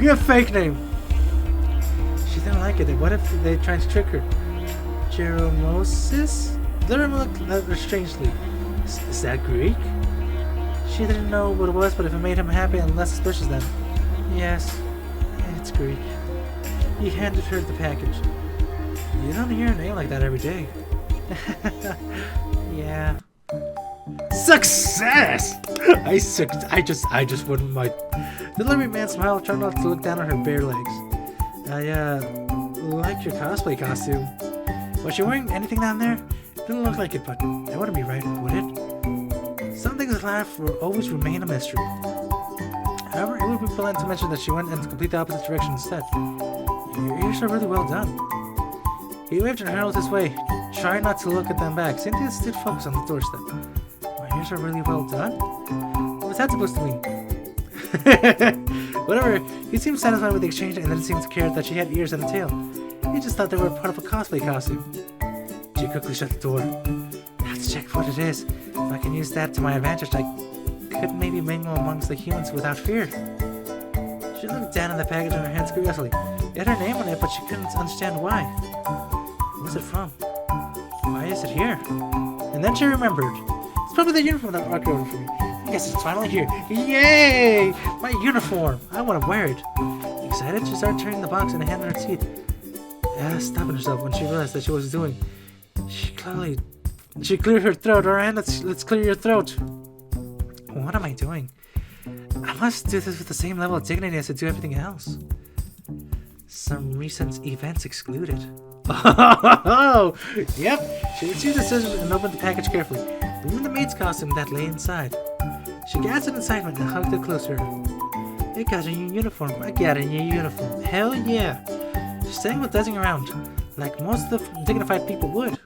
Your fake name! She didn't like it. What if they tried to trick her? Jeromosis? The The room looked at her strangely. Is that Greek? She didn't know what it was, but if it made him happy and less suspicious then. Yes, it's Greek. He handed her the package. You don't hear a name like that every day. Yeah. Success! I just wouldn't mind. The delivery man smiled, trying not to look down at her bare legs. I like your cosplay costume. Was she wearing anything down there? Didn't look like it, but that wouldn't be right, would it? Some things in life will always remain a mystery. However, it would be blunt to mention that she went in the complete opposite direction instead. Your ears are really well done. He waved her hand this way. Try not to look at them back. Cynthia stood focused on the doorstep. My ears are really well done? What's that supposed to mean? Whatever, he seemed satisfied with the exchange and didn't seem to care that she had ears and a tail. He just thought they were part of a cosplay costume. She quickly shut the door. I have to check what it is. If I can use that to my advantage, I could maybe mingle amongst the humans without fear. She looked down at the package in her hands curiously. It had her name on it, but she couldn't understand why. Where's it from? Why is it here? And then she remembered. It's probably the uniform that Ark ordered for me. I guess it's finally here. Yay! My uniform! I want to wear it. Excited, she started turning the box and handed her teeth. Stopping herself when she realized that she was doing. She cleared her throat. Alright, let's clear your throat. What am I doing? I must do this with the same level of dignity as I do everything else. Some recent events excluded. Oh, yep. She received the scissors and opened the package carefully, removing the maid's costume that lay inside. She gasped in excitement and hugged it closer. I got a new uniform. I got a new uniform. Hell yeah. She sang while dancing around, like most of the dignified people would.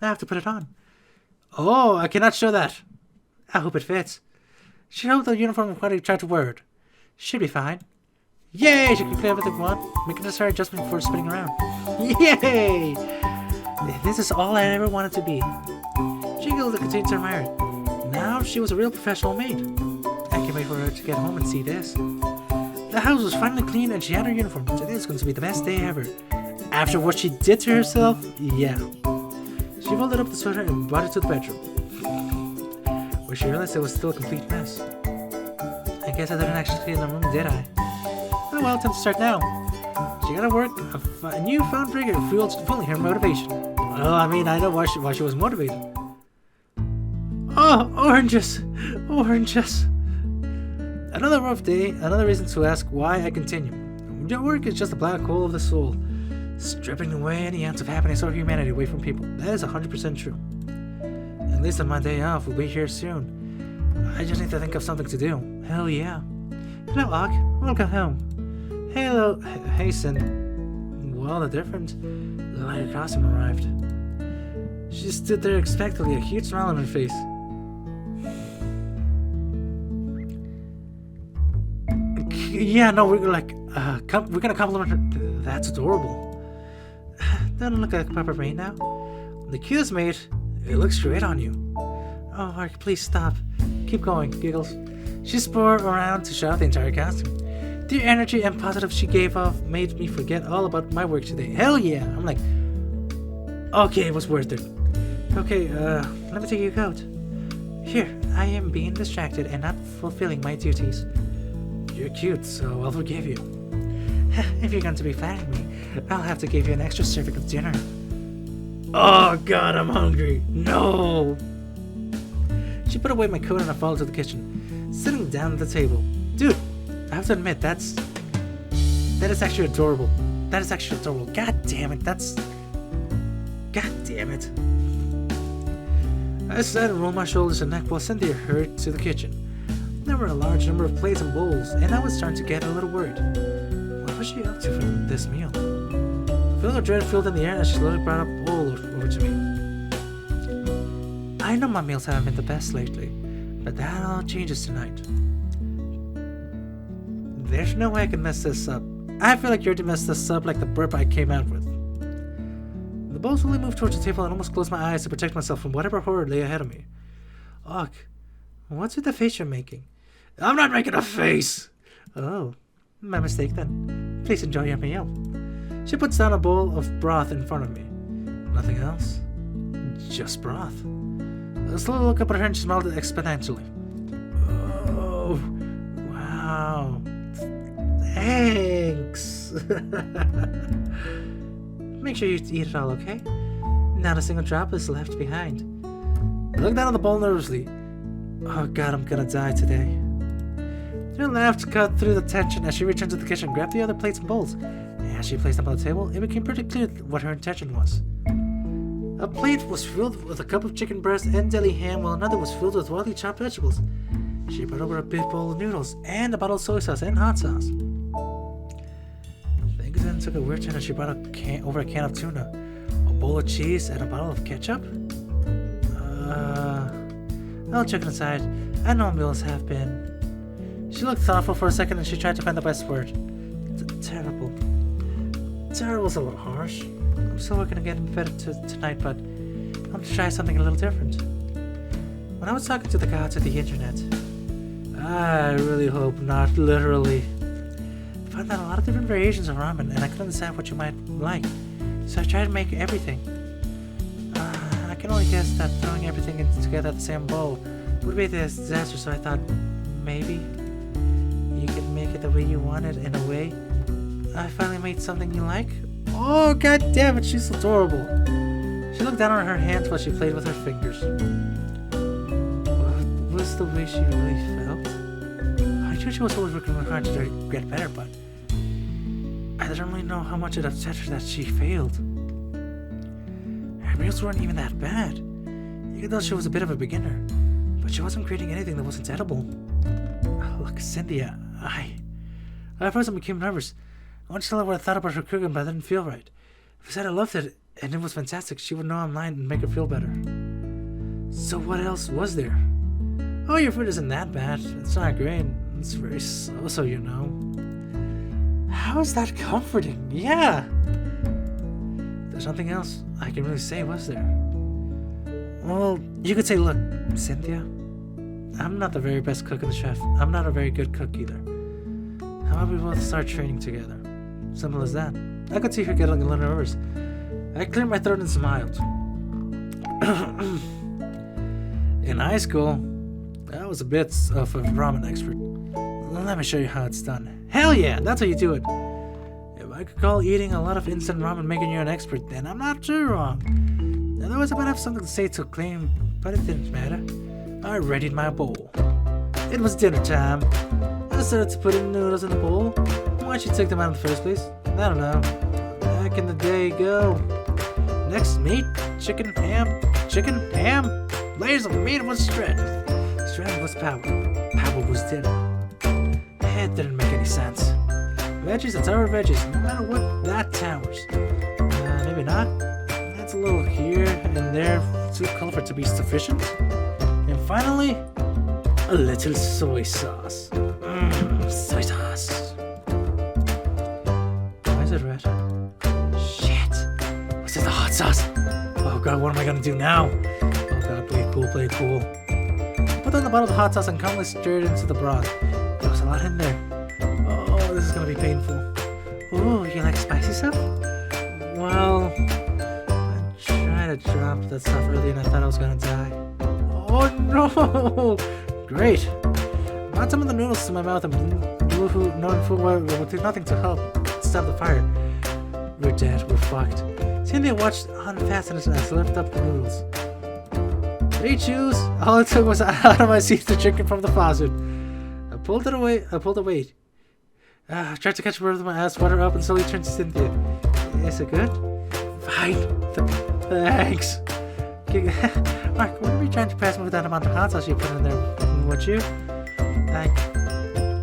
I have to put it on. Oh, I cannot show that. I hope it fits. She held the uniform and quietly tried to wear it. Should be fine. Yay! She can clear everything one, make a necessary adjustment before spinning around. Yay! This is all I ever wanted to be. She giggled and continued to admire it. Now she was a real professional maid. I can't wait for her to get home and see this. The house was finally clean and she had her uniform. Today is going to be the best day ever. After what she did to herself, yeah. She folded up the sweater and brought it to the bedroom, where she realized it was still a complete mess. I guess I didn't actually clean the room, did I? Oh well, time to start now. She gotta work a newfound rigor fueling her motivation. Well, I mean, I know why she was motivated. Oh, oranges! Oranges! Another rough day, another reason to ask why I continue. Your work is just a black hole of the soul, stripping away any ounce of happiness or humanity away from people. That is 100% true. At least on my day off, we'll be here soon. I just need to think of something to do. Hell yeah. Hello, Ock. Welcome home. Hello, Hasten. Well, the difference. The lighter costume arrived. She stood there expectantly, a huge smile on her face. Yeah, no, we're gonna compliment her. That's adorable. Doesn't look like a proper maid now. The cutest maid. It looks great on you. Oh, Ark, please stop. Keep going, Giggles. She spun around to shout out the entire costume. The energy and positive she gave off made me forget all about my work today. Hell yeah! I'm like, okay, it was worth it. Okay, let me take your coat. Here, I am being distracted and not fulfilling my duties. You're cute, so I'll forgive you. If you're going to be flattering me, I'll have to give you an extra serving of dinner. Oh god, I'm hungry. No! She put away my coat and I followed to the kitchen, sitting down at the table. Dude, I have to admit, that is actually adorable. That is actually adorable. God damn it, God damn it. I sat and rolled my shoulders and neck while Cynthia hurried to the kitchen. There were a large number of plates and bowls, and I was starting to get a little worried. What was she up to for this meal? A feeling of dread filled in the air as she slowly brought a bowl over to me. I know my meals haven't been the best lately, but that all changes tonight. There's no way I can mess this up. I feel like you're to mess this up like the burp I came out with. The bowl slowly moved towards the table and almost closed my eyes to protect myself from whatever horror lay ahead of me. Ugh, what's with the face you're making? I'm not making a face! Oh, my mistake then. Please enjoy your meal. She puts down a bowl of broth in front of me. Nothing else? just broth. I slowly look up at her and she smiled exponentially. Oh, wow. Thanks. Make sure you eat it all, okay? Not a single drop is left behind. I look down at the bowl nervously. Oh god, I'm gonna die today. Her laugh cut through the tension as she returned to the kitchen and grabbed the other plates and bowls. As she placed them on the table, it became pretty clear what her intention was. A plate was filled with a cup of chicken breast and deli ham, while another was filled with wildly chopped vegetables. She brought over a big bowl of noodles and a bottle of soy sauce and hot sauce. Things then took a weird turn as she brought over a can of tuna, a bowl of cheese, and a bottle of ketchup. All joking aside, I know meals have been. She looked thoughtful for a second and she tried to find the best word. Terrible. Terrible's a little harsh. I'm still working to get better tonight, but I'm going to try something a little different. When I was talking to the gods of the internet, I really hope not literally, I found out a lot of different variations of ramen and I couldn't decide what you might like. So I tried to make everything. I can only guess that throwing everything together at the same bowl would be a disaster, so I thought maybe you can make it the way you want it in a way. I finally made something you like. Oh, god damn it, she's adorable. She looked down on her hands while she played with her fingers. Was the way she really felt? I knew she was always working hard to get better, but I didn't really know how much it upset her that she failed. Her meals weren't even that bad. You could tell she was a bit of a beginner, but she wasn't creating anything that wasn't edible. Look, Cynthia, I first became nervous. I wanted to tell her what I thought about her cooking, but I didn't feel right. If I said I loved it and it was fantastic, she would know I'm lying and make her feel better. So what else was there? Oh, your food isn't that bad. It's not great. It's very so-so, you know. How is that comforting? Yeah. There's nothing else I can really say, was there? Well, you could say, look, Cynthia, I'm not the very best cook in the chef. I'm not a very good cook either. How about we both start training together? Simple as that. I could see her getting a little nervous. I cleared my throat and smiled. In high school, I was a bit of a ramen expert. Let me show you how it's done. Hell yeah, that's how you do it. If I could call eating a lot of instant ramen making you an expert, then I'm not too wrong. Otherwise, I might have something to say to claim, but it didn't matter. I readied my bowl. It was dinner time. I started to put in noodles in the bowl. Why'd she take them out in the first place? I don't know. Back in the day, go. Next, meat, chicken, ham. Layers of meat was shredded. Shredded was power. Power was dinner. It didn't make any sense. Veggies and sour veggies, no matter what, that towers. Maybe not. That's a little here and there, too colorful to be sufficient. And finally, a little soy sauce. Soy sauce. Why is it red? Shit. What's in the hot sauce? Oh god, what am I gonna do now? Oh god, play it cool. Put on the bottle of hot sauce and calmly stirred into the broth. There was a lot in there. Oh, this is gonna be painful. Oh, you like spicy stuff? Well, I tried to drop that stuff earlier and I thought I was gonna die. Oh no! Great. I brought some of the noodles to my mouth and knowing full well it would do nothing to help stop the fire. We're dead, we're fucked. Cynthia watched unfastened as I lifted up the noodles. 3 chews. All it took was out of my seat to drink it from the faucet. I pulled away. I tried to catch word with my ass, water up, and slowly turned to Cynthia. Is it good? Fine. Thanks. Mark, wouldn't be trying to pass me with that amount of hot sauce you put in there, would you?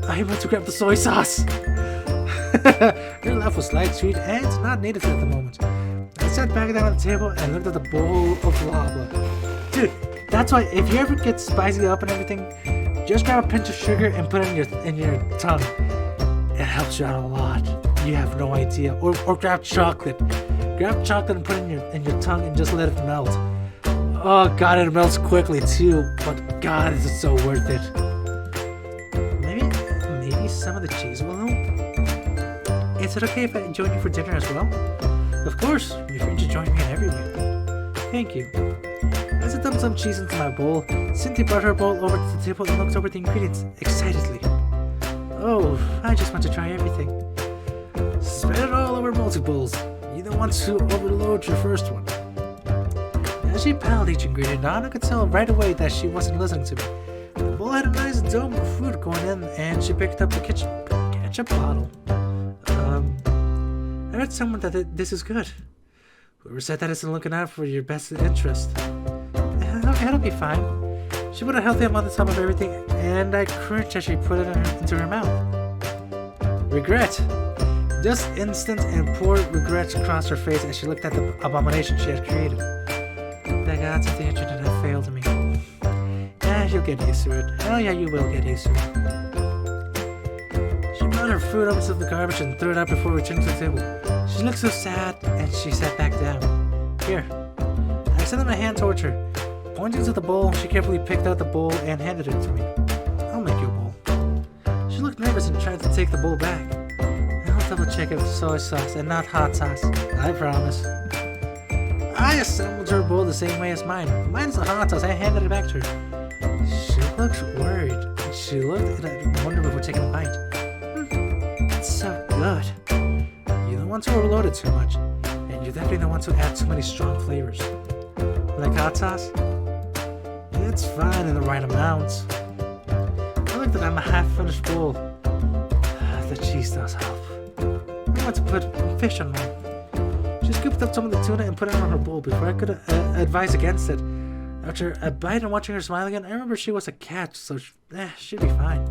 I went to grab the soy sauce. Her laugh was light, sweet, and not needed at the moment. I sat back down on the table and looked at the bowl of lava. Dude, that's why if you ever get spicy up and everything, just grab a pinch of sugar and put it in your tongue. It helps you out a lot. You have no idea. Or grab chocolate. Grab chocolate and put it in your tongue and just let it melt. Oh god, it melts quickly too. But god, is it so worth it. Maybe some of the cheese will help. Is it okay if I join you for dinner as well? Of course, you're free to join me in every meal. Thank you. As I dumped some cheese into my bowl, Cynthia brought her bowl over to the table and looked over the ingredients excitedly. Oh, I just want to try everything. Spread it all over multi-bowls. You don't want to overload your first one. As she piled each ingredient on, I could tell right away that she wasn't listening to me. The bowl had a nice dome of food going in, and she picked up the ketchup bottle. I heard someone that this is good. Whoever said that isn't looking out for your best interest. Okay, it'll be fine. She put a healthy amount on top of everything, and I cringed as she put it into her mouth. Regret. Just instant and poor regret crossed her face as she looked at the abomination she had created. The gods of the internet have failed me. You'll get used to it. Oh yeah, you will get used to it. She brought her food over to the garbage and threw it out before returning to the table. She looked so sad, and she sat back down. Here. I extended my hand towards her. Pointing to the bowl, she carefully picked out the bowl and handed it to me. I'll make you a bowl. She looked nervous and tried to take the bowl back. I'll double check if it's soy sauce and not hot sauce. I promise. I assembled her bowl the same way as mine. Mine's the hot sauce. I handed it back to her. She looked worried. She looked and I wondered before taking a bite. It's so good. You don't want to overload it too much. And you definitely don't want to add too many strong flavors. Like hot sauce? It's fine in the right amounts. I looked at my half-finished bowl. The cheese does help. I want to put fish on mine. She scooped up some of the tuna and put it on her bowl before I could advise against it. After a bite and watching her smile again, I remember she was a cat, so she'd be fine.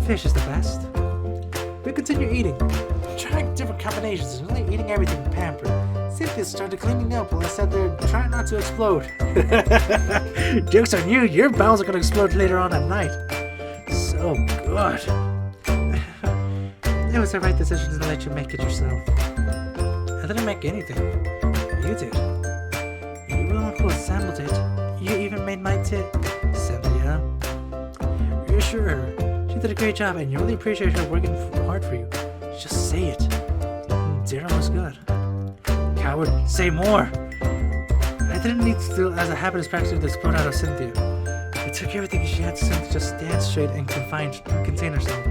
Fish is the best. We continue eating, trying different combinations, and really eating everything pampered. Cynthia started cleaning up while I sat there trying not to explode. Joke's on you, your bowels are going to explode later on at night. So good. It was the right decision to let you make it yourself. I didn't make anything. You did. You were the one who assembled it. You even made my tip, Cynthia. Reassure her. She did a great job and you really appreciate her working hard for you. Just say it. Dinner was good. Coward, say more. I didn't need to do as a habit is practicing to explode out of Cynthia. I took everything she had to say to just stand straight and contain herself.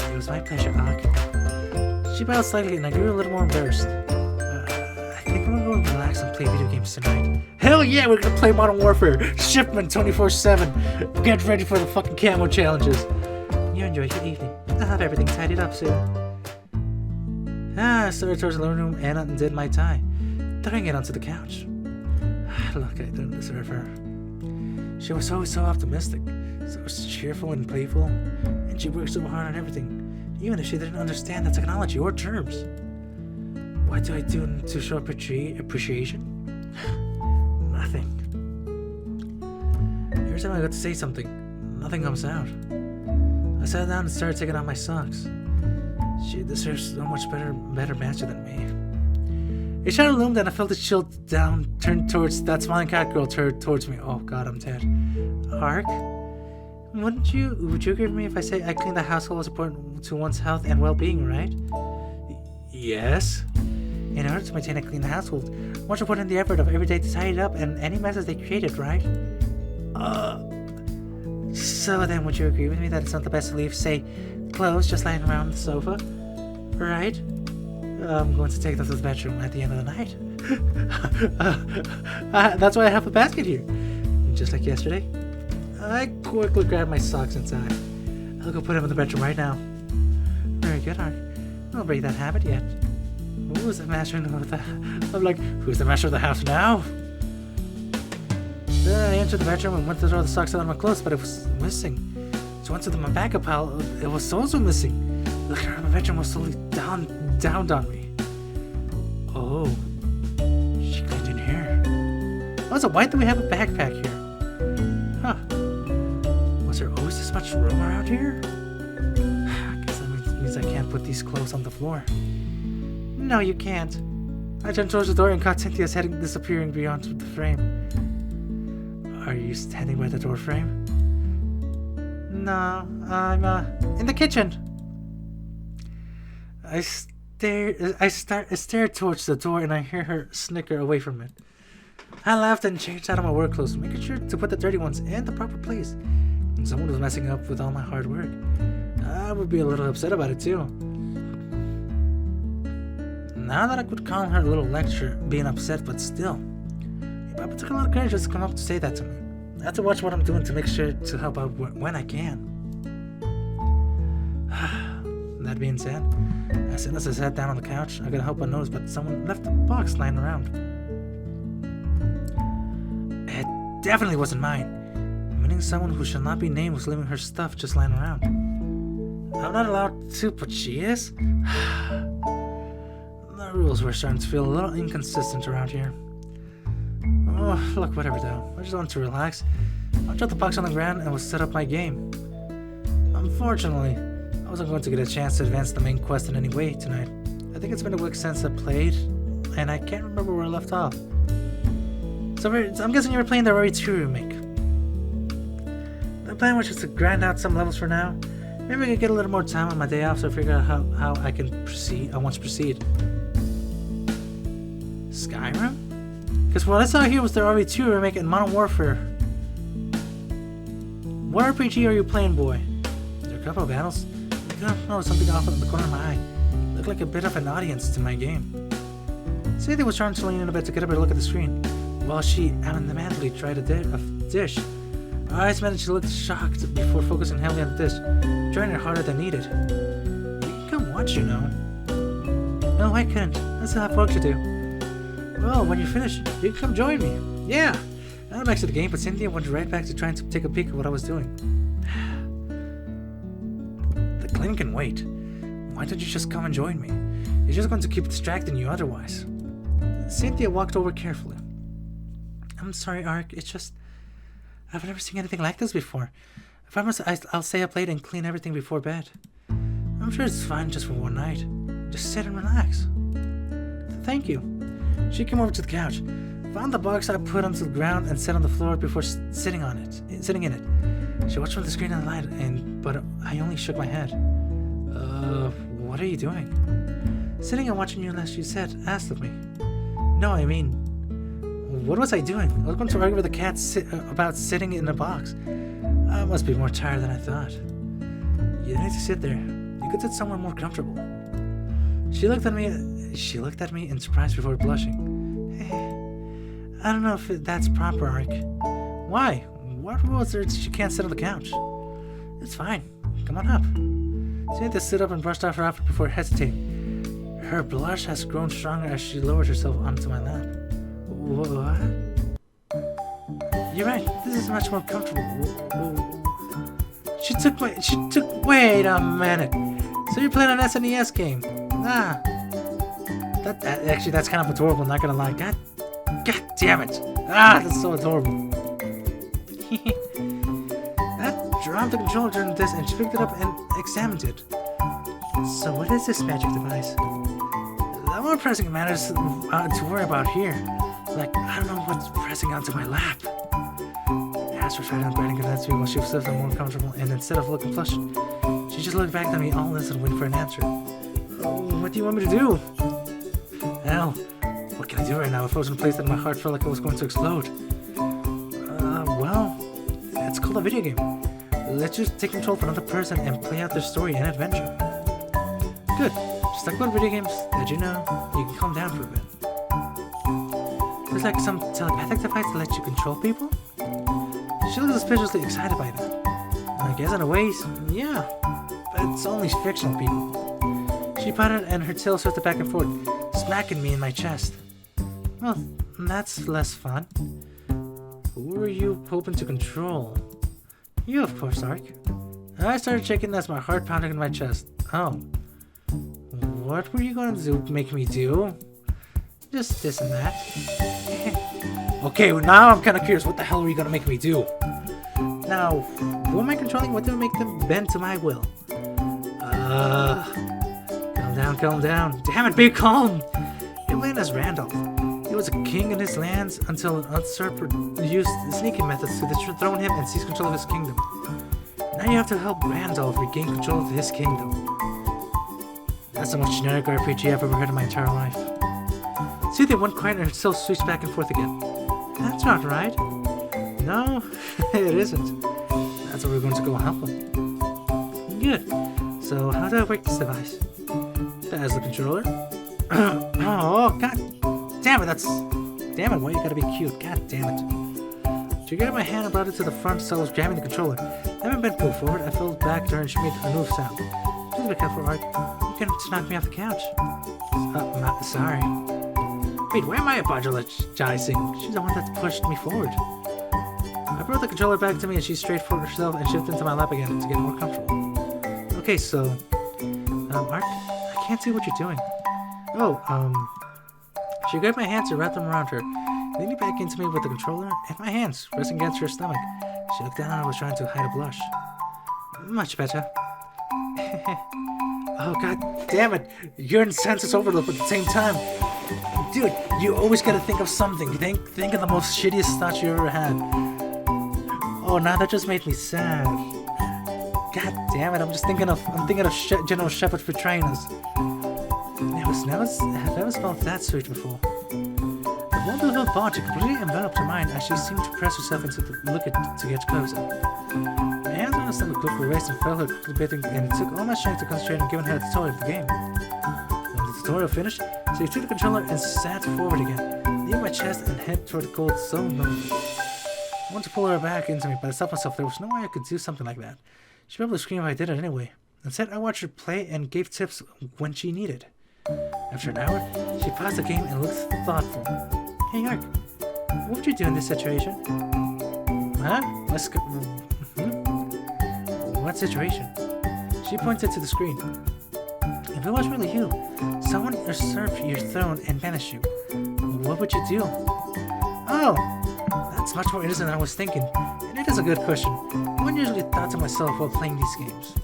It was my pleasure, Ak. She bowed slightly and I grew a little more embarrassed. I think I'm gonna go and relax and play video games tonight. Hell yeah, we're gonna play Modern Warfare! Shipment 24/7! Get ready for the fucking camo challenges! You enjoy your evening. I'll have everything tidied up soon. I started towards the living room and undid my tie, throwing it onto the couch. Look, I didn't deserve her. She was always so optimistic, so cheerful and playful, and she worked so hard on everything, even if she didn't understand the technology or terms. What do I do to show appreciation? Nothing. Every time I got to say something, nothing comes out. I sat down and started taking off my socks. She deserves so much better master than me. A shadow loomed and I felt it chill down, turned towards that smiling catgirl turned towards me. Oh god, I'm dead. Ark? Would you agree with me if I say I clean the household is important to one's health and well-being, right? Yes. In order to maintain a clean household, one should put in the effort of every day to tidy it up and any messes they created, right? So then would you agree with me that it's not the best to leave, say, clothes just lying around the sofa? Right? I'm going to take them to the bedroom at the end of the night. That's why I have a basket here. Just like yesterday. I quickly grabbed my socks and tie. I'll go put them in the bedroom right now. Very good, Ark. Don't break that habit yet. Who's the master of the... I'm like, who's the master of the house now? Then I entered the bedroom and went to throw the socks out of my clothes, but it was missing. So I went to my backup pile. It was also missing. Looking around my bedroom was slowly downed on me. Oh. She cleaned in here. Also, why do we have a backpack here? Huh. Was there always this much room around here? I guess that means I can't put these clothes on the floor. No, you can't. I turned towards the door and caught Cynthia's head disappearing beyond the frame. Are you standing by the door frame? No, I'm in the kitchen. I stared towards the door and I hear her snicker away from it. I left and changed out of my work clothes, making sure to put the dirty ones in the proper place. And someone was messing up with all my hard work. I would be a little upset about it too. Now that I could call her a little lecture, being upset, but still. It took a lot of courage just to come up to say that to me. I have to watch what I'm doing to make sure to help out when I can. That being said, as soon as I sat down on the couch, I couldn't help but notice but someone left a box lying around. It definitely wasn't mine, meaning someone who shall not be named was leaving her stuff just lying around. I'm not allowed to, but she is? The rules were starting to feel a little inconsistent around here. Oh, look, whatever though. I just wanted to relax. I dropped the box on the ground and was set up my game. Unfortunately, I wasn't going to get a chance to advance the main quest in any way tonight. I think it's been a week since I played, and I can't remember where I left off. So I'm guessing you were playing the Rory 2 remake. The plan was just to grind out some levels for now. Maybe I could get a little more time on my day off so I figure out how I can proceed. I want to proceed. Skyrim? Because what I saw here was the RV2 remake in Modern Warfare. What RPG are you playing, boy? There are a couple of battles. Oh, something off in the corner of my eye. Looked like a bit of an audience to my game. Cynthia was trying to lean in a bit to get a better look at the screen, while she adamantly tried a dish. Her eyes managed to look shocked before focusing heavily on the dish, trying it harder than needed. You can come watch, you know. No, I couldn't. I still have work to do. Well, when you finish, you can come join me. Yeah! I went back to the game, but Cynthia went right back to trying to take a peek at what I was doing. The cleaning can wait. Why don't you just come and join me? It's just going to keep distracting you otherwise. Cynthia walked over carefully. I'm sorry, Ark. It's just... I've never seen anything like this before. I promise I'll stay up late and clean everything before bed. I'm sure it's fine just for one night. Just sit and relax. Thank you. She came over to the couch, found the box I put onto the ground and sat on the floor before sitting in it. She watched from the screen and the light, but I only shook my head. What are you doing? Sitting and watching you unless you asked of me. No, I mean, what was I doing? I was going to argue with the cat about sitting in a box. I must be more tired than I thought. You need to sit there. You could sit somewhere more comfortable. She looked at me in surprise before blushing. Hey, I don't know if that's proper, Ark. Why? What rules are she can't sit on the couch? It's fine. Come on up. Cynthia stood up and brushed off her outfit before hesitating. Her blush has grown stronger as she lowered herself onto my lap. What? You're right. This is much more comfortable. Wait a minute. So you're playing an SNES game? That's kind of adorable, not gonna lie. God damn it. That's so adorable. That dropped the controller during this and she picked it up and examined it. So what is this magic device? The more pressing matters to worry about here. Like, I don't know what's pressing onto my lap. Asked her tried on biting her next while she was sitting more comfortable, and instead of looking flushed, she just looked back at me all this and waited for an answer. What do you want me to do? Hell, what can I do right now? I froze in a place that my heart felt like it was going to explode. Well, it's called a video game. Let's just take control of another person and play out their story and adventure. Good. Just like about video games that you know, you can calm down for a bit. There's like some telepathic device that lets you control people? She looks suspiciously excited by that. I guess in a way, yeah, but it's only fictional people. She pouted and her tail shifted back and forth, smacking me in my chest. Well, that's less fun. Who are you hoping to control? You, of course, Ark. I started shaking as my heart pounded in my chest. Oh. What were you going to make me do? Just this and that. Okay, well now I'm kind of curious. What the hell are you going to make me do? Now, who am I controlling? What do I make them bend to my will? Calm down. Damn it, be calm! Your land is Randolph. He was a king in his lands until an usurper used sneaking methods to dethrone him and seize control of his kingdom. Now you have to help Randolph regain control of his kingdom. That's the most generic RPG I've ever heard in my entire life. See, they went quiet and her still switched back and forth again. That's not right. No, it isn't. That's why we're going to go help him. Good. So, how do I work this device? There's the controller. Oh, god damn it, Damn it, why you gotta be cute? God damn it. She grabbed my hand and brought it to the front so I was grabbing the controller. Having been pulled forward, I fell back to her and she made a new sound. Please be careful, Art. You can just knock me off the couch. Sorry. Wait, why am I apologizing? She's the one that pushed me forward. I brought the controller back to me and she straightened for herself and shifted into my lap again to get more comfortable. Okay, so... Art, I can't see what you're doing. She grabbed my hands and wrapped them around her, leaning back into me with the controller and my hands resting against her stomach. She looked down and I was trying to hide a blush. Much better. Oh, god damn it. You're in senses overload at the same time. Dude, you always gotta think of something. Think of the most shittiest thoughts you ever had. Oh, now that just made me sad. God damn it, I'm thinking of General Shepard betraying us. I've never felt that sweet before. The wonderful body completely enveloped her mind as she seemed to press herself into the look to get closer. My hands on her stomach were raised and felt her debating, and it took all my strength to concentrate on giving her a tutorial of the game. When the tutorial finished, she took the controller and sat forward again, leaning my chest and head toward the cold zone. I wanted to pull her back into me, but I stopped myself. There was no way I could do something like that. She'd probably scream if I did it anyway. Instead, I watched her play and gave tips when she needed. After an hour, she paused the game and looked thoughtful. Hey, Ark, what would you do in this situation? Huh? What situation? She pointed to the screen. If it was really you, someone usurped your throne and banished you, what would you do? Oh, that's much more innocent than I was thinking, and it is a good question. One usually thought to myself while playing these games.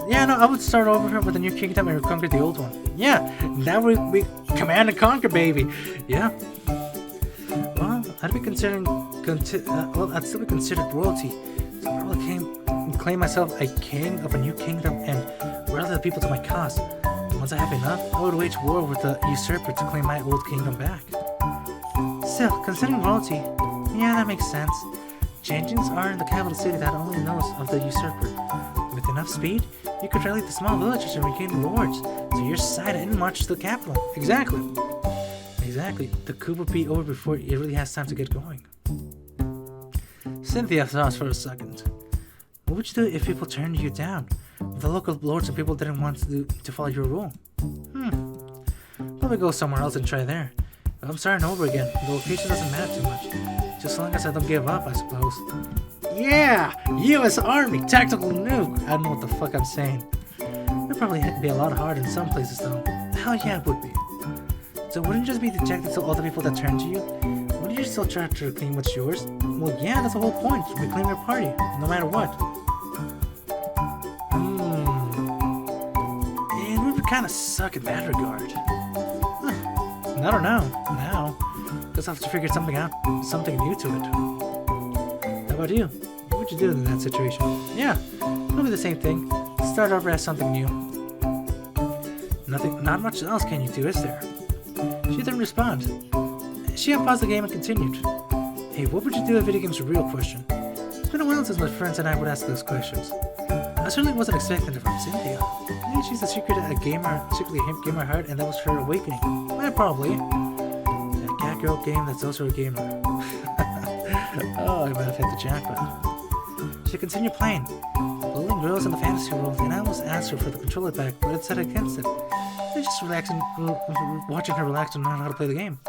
Yeah, no, I would start over with a new kingdom and conquer the old one. Yeah, now we command and conquer, baby. Yeah. Well, I'd still be considered royalty. So I probably claim myself a king of a new kingdom and rally the people to my cause. Once I have enough, I would wage war with the usurper to claim my old kingdom back. Still, considering royalty, yeah, that makes sense. Changelings are in the capital city that only knows of the usurper. With enough speed, you could rally the small villagers and regain lords to your side and march to the capital. Exactly. The coup would be over before it really has time to get going. Cynthia thought for a second. What would you do if people turned you down? If the local lords and people didn't want to follow your rule? Probably go somewhere else and try there. If I'm starting over again, the location doesn't matter too much. Just as long as I don't give up, I suppose. Yeah! U.S. Army! Tactical nuke! I don't know what the fuck I'm saying. It'd probably be a lot harder in some places though. Hell yeah, it would be. So wouldn't you just be dejected to all the people that turn to you? Wouldn't you still try to claim what's yours? Well, yeah, that's the whole point. We claim your party, no matter what. It would kinda suck in that regard. I don't know. Now, guess I'll have to figure something new to it. How about you? What would you do in that situation? Yeah, probably the same thing. Start over as something new. Not much else can you do, is there? She didn't respond. She unpaused the game and continued. Hey, what would you do if video games were a real question? It's been a while since my friends and I would ask those questions. I certainly wasn't expecting it from Cynthia. Maybe she's secretly a gamer heart, and that was her awakening. Well, probably. A catgirl game that's also a gamer. Oh, I might have hit the jackpot. She continued playing, bullying girls in the fantasy world, and I almost asked her for the controller back, but it said against it. I was just watching her relax and learn how to play the game.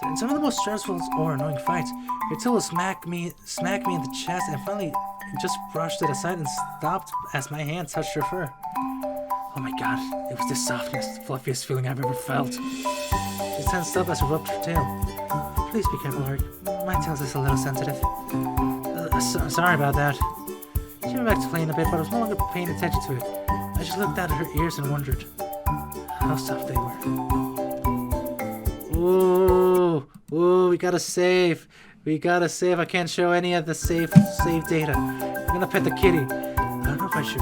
In some of the most stressful or annoying fights, her tail would smack me in the chest, and finally just brushed it aside and stopped as my hand touched her fur. Oh my god, it was the softest, fluffiest feeling I've ever felt. She tensed up as I rubbed her tail. Please be careful, Art. My tail's just a little sensitive. Sorry about that. She went back to playing a bit, but I was no longer paying attention to it. I just looked at her ears and wondered how soft they were. Ooh, we gotta save. I can't show any of the save data. I'm gonna pet the kitty. I don't know if I should.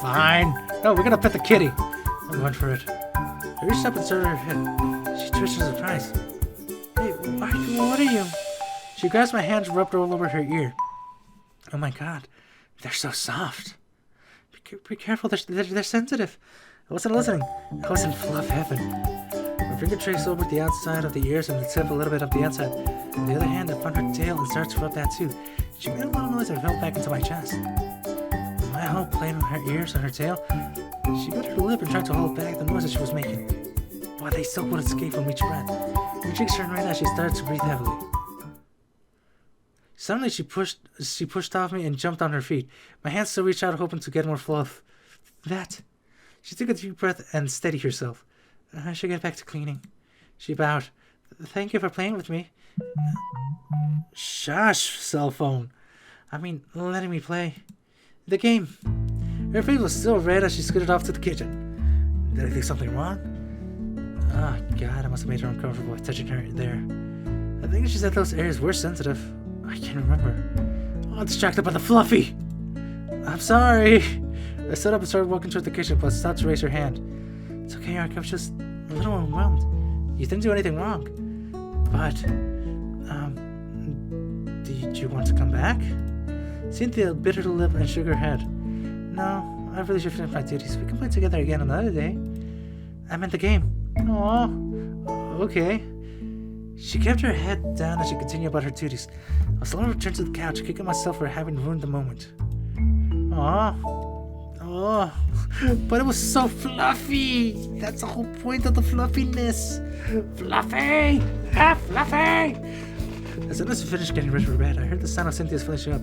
Fine. No, we're gonna pet the kitty. I went for it. I reached up and started her head. She twitched in surprise. Hey, what are you? She grabs my hands and rubbed all over her ear. Oh my god, they're so soft. Be careful, they're sensitive. I wasn't listening. I was in fluff heaven. My finger traced over the outside of the ears and the tip a little bit of the inside. On the other hand, I found her tail and started to rub that too. She made a little noise and fell back into my chest. My hope playing on her ears and her tail. She bit her lip and tried to hold back the noises she was making. But they still wouldn't escape from each breath. Her cheeks turned red as she started to breathe heavily. Suddenly, she pushed off me and jumped on her feet. My hands still reached out, hoping to get more fluff. She took a deep breath and steadied herself. I should get back to cleaning. She bowed. Thank you for playing with me. Shush, cell phone. I mean, letting me play. The game. Her face was still red as she scooted off to the kitchen. Did I do something wrong? Oh, God, I must have made her uncomfortable by touching her there. I think she said those areas were sensitive. I can't remember. Oh, distracted by the fluffy. I'm sorry. I stood up and started walking toward the kitchen, but stopped to raise her hand. It's okay, Ark. I was just a little overwhelmed. You didn't do anything wrong. But, did you want to come back? Cynthia bit her lip and shook her head. No, I really should finish my duties. We can play together again another day. I meant the game. Aw, okay. She kept her head down as she continued about her duties. I slowly returned to the couch, kicking myself for having ruined the moment. Oh, but it was so fluffy. That's the whole point of the fluffiness. Fluffy! Fluffy! As soon as we finished getting ready for bed, I heard the sound of Cynthia's finishing up.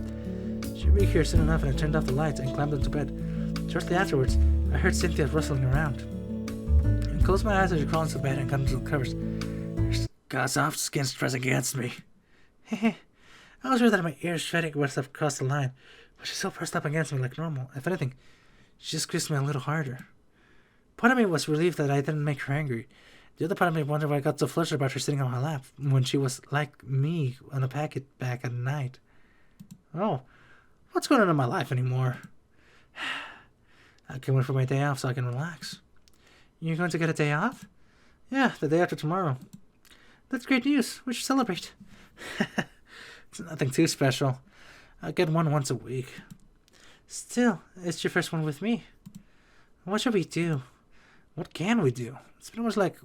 She reached here soon enough and I turned off the lights and climbed into bed. Shortly afterwards, I heard Cynthia rustling around. I closed my eyes as she crawled into bed and got into the covers. Her soft skin pressing against me. I was worried that my ears shredding would have crossed the line, but she still pressed up against me like normal. If anything, she just squeezed me a little harder. Part of me was relieved that I didn't make her angry. The other part of me wondered why I got so flustered about her sitting on my lap when she was like me on a packet back at night. Oh, what's going on in my life anymore? I can't wait for my day off so I can relax. You're going to get a day off? Yeah, the day after tomorrow. That's great news. We should celebrate. It's nothing too special. I get one once a week. Still, it's your first one with me. What should we do? What can we do? It's pretty much like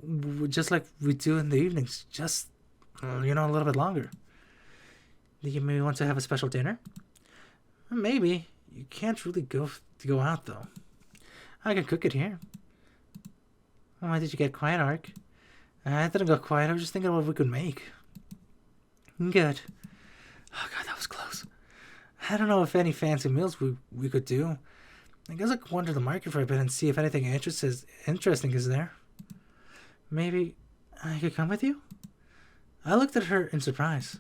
just like we do in the evenings, just a little bit longer. Do you maybe want to have a special dinner? Maybe. You can't really go out though. I can cook it here. Why did you get quiet, Ark? I didn't go quiet. I was just thinking of what we could make. Good. Oh God, that was close. I don't know if any fancy meals we could do. I guess I could wander the market for a bit and see if anything interesting is there. Maybe I could come with you? I looked at her in surprise.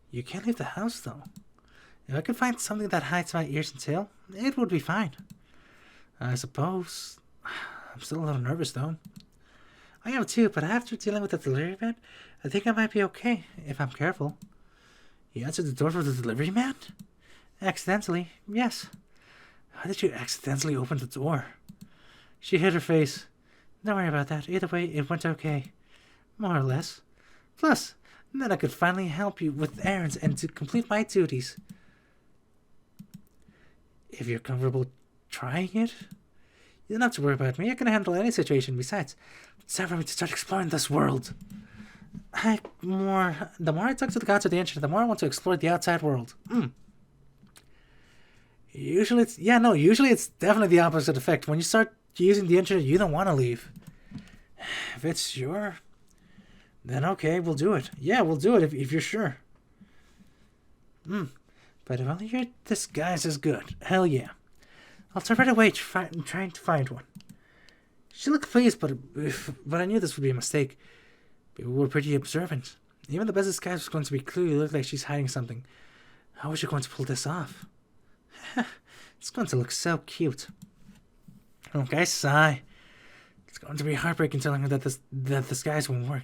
You can't leave the house, though. If I could find something that hides my ears and tail, it would be fine. I suppose. I'm still a little nervous, though. I am too, but after dealing with the delivery man, I think I might be okay, if I'm careful. You answered the door for the delivery man? Accidentally, yes. How did you accidentally open the door? She hid her face. Don't worry about that. Either way, it went okay. More or less. Plus, then I could finally help you with errands and to complete my duties. If you're comfortable trying it, you don't have to worry about me. I can handle any situation. Besides, it's time for me to start exploring this world. The more I talk to the gods of the ancient, the more I want to explore the outside world. Usually it's definitely the opposite effect. When you start using the internet, you don't want to leave. If it's sure, then okay, we'll do it. Yeah, we'll do it if you're sure. But if only your disguise is good, hell yeah. I'll start right away trying to find one. She looked pleased, but I knew this would be a mistake. People were pretty observant. Even the best disguise was going to be clearly look like she's hiding something. How is she going to pull this off? It's going to look so cute. Okay, sigh. It's going to be heartbreaking telling her that the disguise won't work.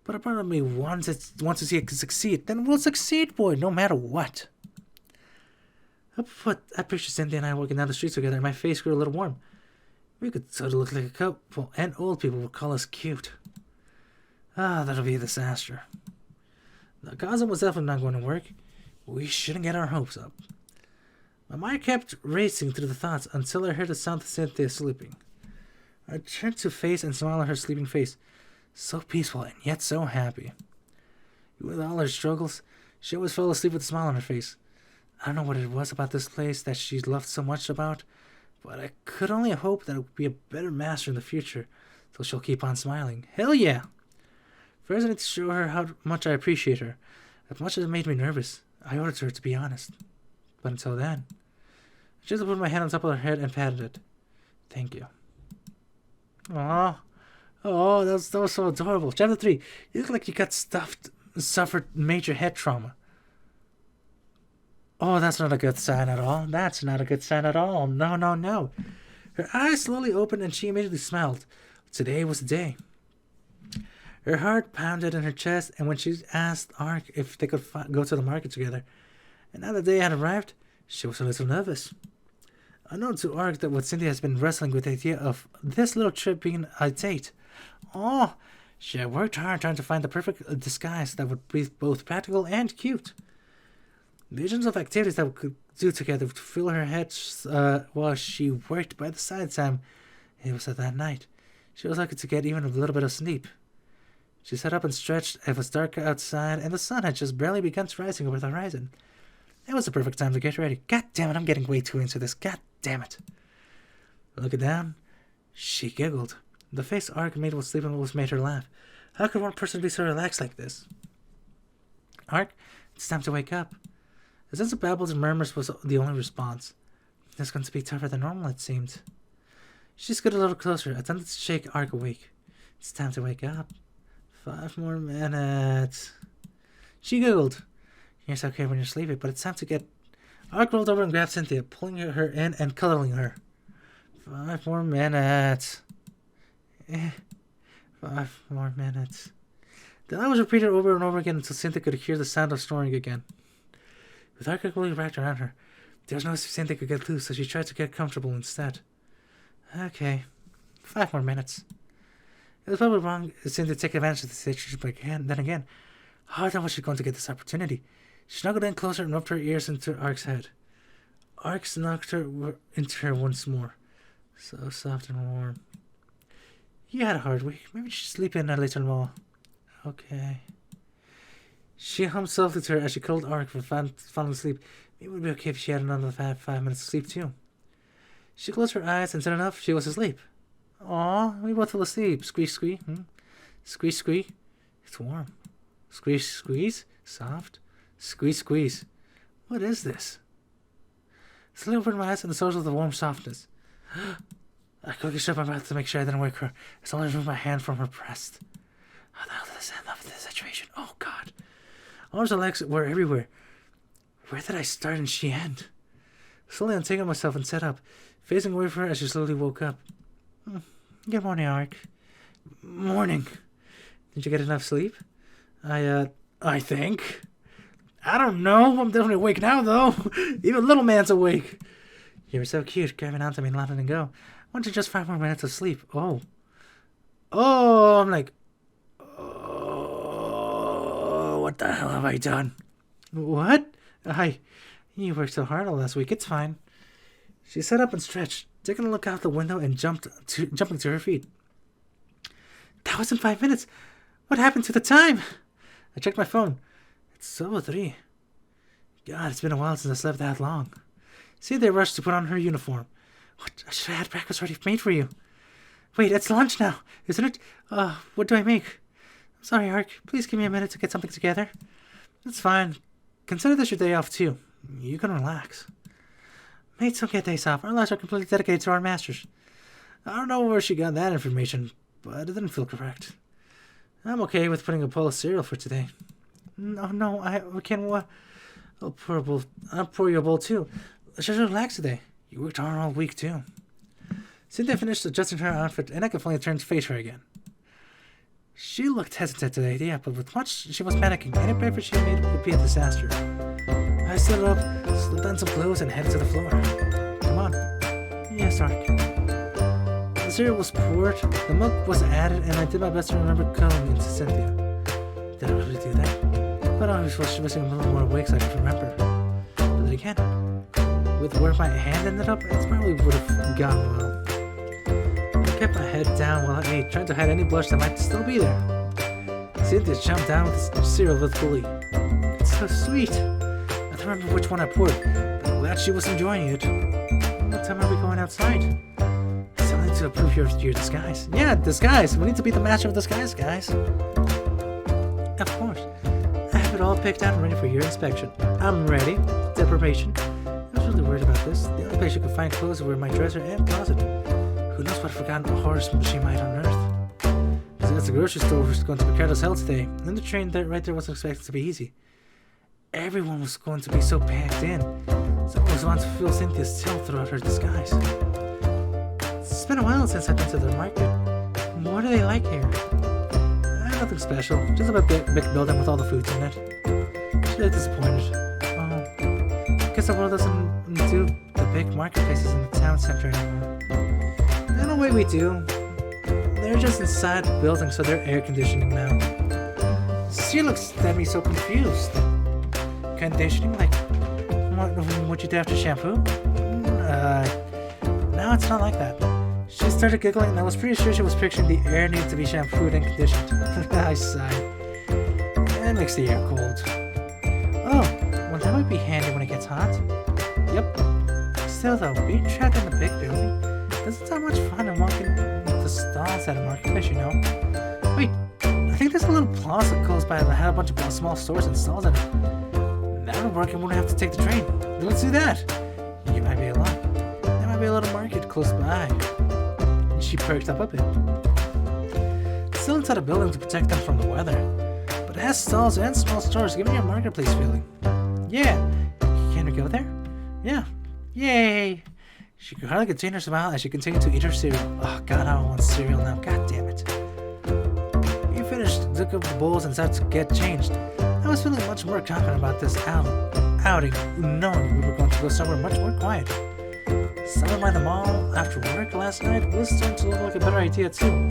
But a part of me wants to see it succeed. Then we'll succeed, boy, no matter what. But I pictured Cynthia and I walking down the street together, and my face grew a little warm. We could sort of look like a couple, and old people would call us cute. Ah, that'll be a disaster. The cousin was definitely not going to work. We shouldn't get our hopes up. My mind kept racing through the thoughts until I heard the sound of Cynthia sleeping. I turned to face and smile at her sleeping face. So peaceful and yet so happy. With all her struggles, she always fell asleep with a smile on her face. I don't know what it was about this place that she loved so much about, but I could only hope that it would be a better master in the future, so she'll keep on smiling. Hell yeah! First I need to show her how much I appreciate her. As much as it made me nervous, I ordered her to be honest. But until then, I just put my hand on top of her head and patted it. Thank you. Aww. Oh, that was so adorable. Chapter 3. You look like you got suffered major head trauma. Oh, that's not a good sign at all. That's not a good sign at all. No, no, no. Her eyes slowly opened and she immediately smiled. Today was the day. Her heart pounded in her chest, and when she asked Ark if they could go to the market together, and now the day had arrived, she was a little nervous. Unknown to Ark that what Cynthia has been wrestling with the idea of this little trip being a date. Oh, she had worked hard trying to find the perfect disguise that would be both practical and cute. Visions of activities that we could do together would fill her head while she worked. By the side time it was at that night, she was lucky to get even a little bit of sleep. She sat up and stretched. It was dark outside, and the sun had just barely begun rising over the horizon. It was the perfect time to get ready. God damn it, I'm getting way too into this. God damn it. Looking down, she giggled. The face Ark made while sleeping almost made her laugh. How could one person be so relaxed like this? Ark, it's time to wake up. A sense of babbles and murmurs was the only response. It was going to be tougher than normal, it seemed. She scooted a little closer, attempted to shake Ark awake. It's time to wake up. 5 more minutes. She giggled. You're so okay when you're sleepy, but it's time to get... Ark rolled over and grabbed Cynthia, pulling her in and cuddling her. 5 more minutes. 5 more minutes. The line was repeated over and over again until Cynthia could hear the sound of snoring again. With Ark quickly wrapped around her, there was no way Cynthia could get loose, so she tried to get comfortable instead. Okay. 5 more minutes. It was probably wrong Cynthia to take advantage of the situation, but then again, how then was she going to get this opportunity? She snuggled in closer and rubbed her ears into Ark's head. Ark snugged her into her once more. So soft and warm. You had a hard week. Maybe you should sleep in a little more. Okay. She hummed softly to her as she cuddled Ark for falling asleep. Maybe it would be okay if she had another 5 minutes of sleep too. She closed her eyes and soon enough she was asleep. Aw, we both fell asleep. Squeeze, squeeze. Squeeze, squeeze. It's warm. Squeeze, squeeze. Soft. Squeeze, squeeze. What is this? Slowly opened my eyes and the source of the warm softness. I quickly shut my mouth to make sure I didn't wake her. I slowly removed my hand from her breast. How the hell did this end up in this situation? Oh, God. Arms and legs were everywhere. Where did I start and she end? Slowly untangled myself and sat up, facing away from her as she slowly woke up. Good morning, Ark. Morning. Did you get enough sleep? I think. I don't know. I'm definitely awake now, though. Even little man's awake. You were so cute, grabbing onto me and letting go. I wanted just 5 more minutes of sleep. Oh, I'm like, what the hell have I done? What? You worked so hard all last week. It's fine. She sat up and stretched, taking a look out the window and jumping to her feet. That wasn't 5 minutes. What happened to the time? I checked my phone. It's 12:03. God, it's been a while since I slept that long. See, they rushed to put on her uniform. What? I should have had breakfast already made for you. Wait, it's lunch now, isn't it? What do I make? I'm sorry, Ark. Please give me a minute to get something together. That's fine. Consider this your day off, too. You can relax. Maids don't get days off. Our lives are completely dedicated to our masters. I don't know where she got that information, but it didn't feel correct. I'm okay with putting a bowl of cereal for today. No, I can't. I'll pour you a bowl, too. Let's just relax today. You worked hard all week, too. Cynthia finished adjusting her outfit, and I could finally turn to face her again. She looked hesitant to the idea, but with much she was panicking. Any breakfast she made would be a disaster. I stood up, Slip on some clothes and head to the floor. Come on. Yes, Ark. The cereal was poured, the milk was added, and I did my best to remember calling into Cynthia. Did I really do that? But I was wishing a little more awake so I could remember. But then again, with where my hand ended up, it probably would have gone well. I kept my head down while I ate, trying to hide any blush that might still be there. Cynthia chomped down with the cereal with glee. It's so sweet. I don't remember which one I poured, but I'm glad she was enjoying it. What time are we going outside? Something to approve your disguise. Yeah, disguise. We need to be the master of disguise, guys. Of course. I have it all picked out and ready for your inspection. I'm ready. Deprivation. I was really worried about this. The only place you could find clothes were my dresser and closet. Who knows what forgotten horrors she might unearth. Besides, the grocery store was going to be crowded as hell today, and the train right there wasn't expected to be easy. Everyone was going to be so packed in. Someone was wanting to feel Cynthia's tail throughout her disguise. It's been a while since I've been to the market. What do they like here? Nothing special. Just a big building with all the foods in it. She's really disappointed. Oh, I guess the world doesn't do the big marketplaces in the town center anymore. In a way we do. They're just inside the building, so they're air conditioning now. She looks at me so confused. Conditioning? Like, what you do after shampoo? No, it's not like that. She started giggling, and I was pretty sure she was picturing the air needed to be shampooed and conditioned. I sighed. That makes the air cold. Oh, well that might be handy when it gets hot. Yep. Still though, being trapped in a big building doesn't sound much fun and walking the stalls at a marketplace, you know. Wait, I think there's a little plaza close by that had a bunch of small stores and stalls in it. That would work and wouldn't have to take the train. Let's do that. You might be alone. There might be a little market close by. She perked up a bit. It's still inside a building to protect them from the weather, but it has stalls and small stores, giving you a marketplace feeling. Yeah, can we go there? Yeah. Yay! She could hardly contain her smile as she continued to eat her cereal. Oh god, I don't want cereal now. God damn it. We finished, took up the bowls and started to get changed. I was feeling much more confident about this outing, knowing we were going to go somewhere much more quiet. Somewhere by the mall after work last night was starting to look like a better idea too.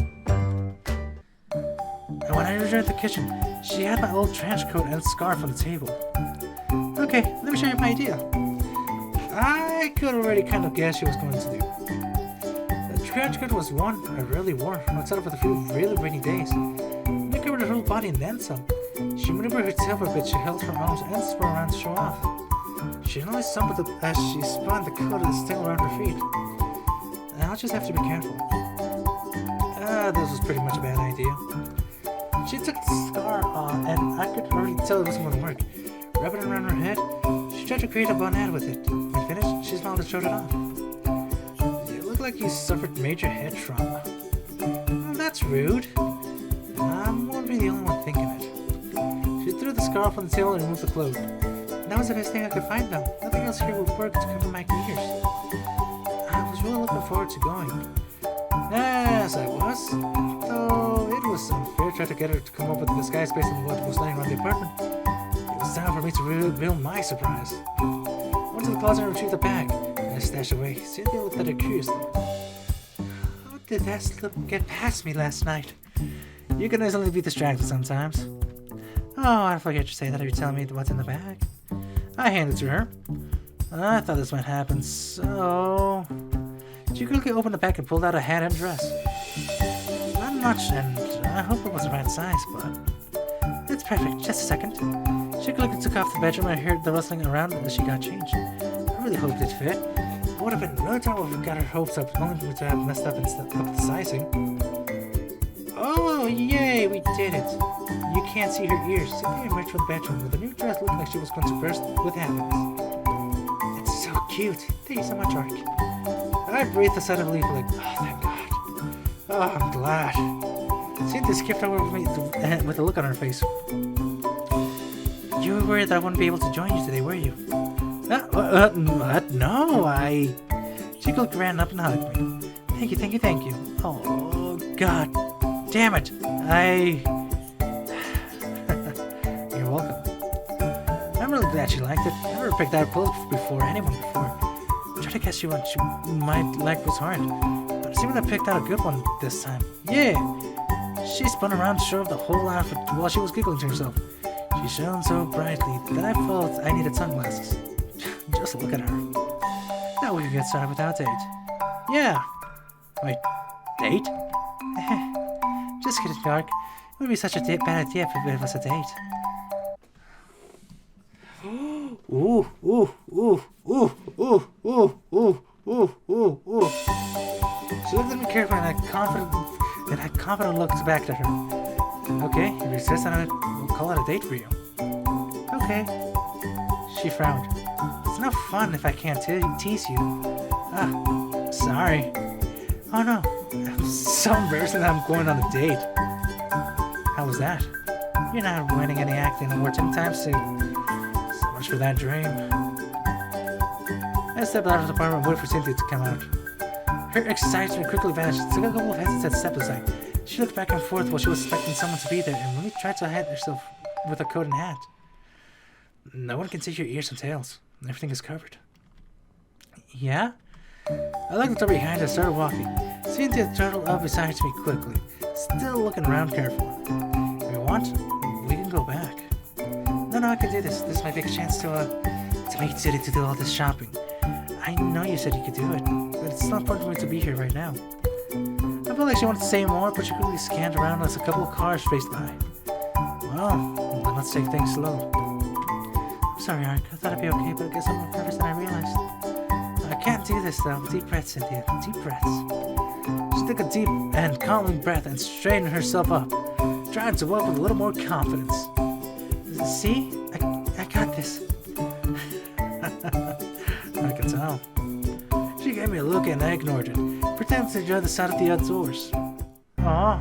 And when I returned to the kitchen, she had my old trench coat and scarf on the table. Okay, let me show you my idea. I could already kind of guess she was going to do. The trench coat was one I rarely wore, outside of a few really rainy days. It covered her whole body and then some. She maneuvered her tail for a bit, she held her arms and spun around to show off. She only stumbled as she spun the coat of the tail around her feet. I'll just have to be careful. This was pretty much a bad idea. She took the scar on, and I could already tell it wasn't going to work. Wrapping it around her head, she tried to create a bonnet with it. When finished, she smiled and showed it off. You look like you suffered major head trauma. Well, that's rude. I won't be the only one thinking it. She threw the scarf on the table and removed the cloak. That was the best thing I could find though. Nothing else here would work to cover my ears. I was really looking forward to going. Yes, I was. Though it was unfair trying to get her to come up with a disguise based on what was lying around the apartment. It was time for me to reveal my surprise. I went to the closet and retrieved the bag, and I stashed away. Cynthia looked at her curiously. How did that slip get past me last night? You can easily be distracted sometimes. Oh, I forget to say that if you tell me what's in the bag. I handed it to her. I thought this might happen, so... She quickly opened the bag and pulled out a hat and dress. Not much, and I hope it was the right size, but... It's perfect, just a second. She quickly took off the bedroom and I heard the rustling around as she got changed. I really hoped it fit. It would have been really terrible if we got her hopes up, only to have messed up the sizing. Oh, yay, we did it. You can't see her ears. Cynthia emerged from the bedroom with a new dress looking like she was going to burst with happiness. It's so cute. Thank you so much, Ark. I breathed a sigh of relief like, oh, thank God. Oh, I'm glad. Cynthia skipped over with me with a look on her face. You were worried that I wouldn't be able to join you today, were you? No, She ran up and hugged me. Thank you. Oh, God. Damn it. You're welcome. I'm really glad And she liked it. I never picked out clothes before anyone before. I tried to guess what she might like was hard. But it seemed I picked out a good one this time. Yeah! She spun around to show off the whole outfit while she was giggling to herself. She shone so brightly that I felt I needed sunglasses. Just look at her. Now we can get started with our date. Yeah! Wait, date? Just kidding, Clark. It would be such a bad idea if it was a date. Ooh, ooh, ooh, ooh, ooh, ooh, ooh, ooh, ooh, ooh. She looked at me carefully and had confident looks back at her. Okay, if you insist on it, we'll call it a date for you. Okay. She frowned. It's no fun if I can't tease you. Ah, sorry. Oh no, I'm so embarrassed that I'm going on a date. How was that? You're not winning any acting awards anytime soon. So much for that dream. I stepped out of the apartment and waited for Cynthia to come out. Her excitement quickly vanished. It took a couple of hesitant steps aside. She looked back and forth while she was expecting someone to be there and really tried to hide herself with a coat and hat. No one can see your ears and tails. Everything is covered. Yeah? I looked over behind and started walking. Cynthia trotted up beside me quickly, still looking around carefully. If you want, we can go back. No, I can do this. This might be a chance to Maid City to do all this shopping. I know you said you could do it, but it's not important for me to be here right now. I felt like she wanted to say more, but she quickly scanned around as a couple of cars raced by. Well, then let's take things slow. I'm sorry, Ark. I thought I'd be okay, but I guess I'm more nervous than I realized. I can't do this, though. Deep breaths, Cynthia. Deep breaths. She took a deep and calming breath and straightened herself up, trying to walk with a little more confidence. See? I got this. I can tell. She gave me a look and I ignored it, pretending to enjoy the sight of the outdoors. Aw.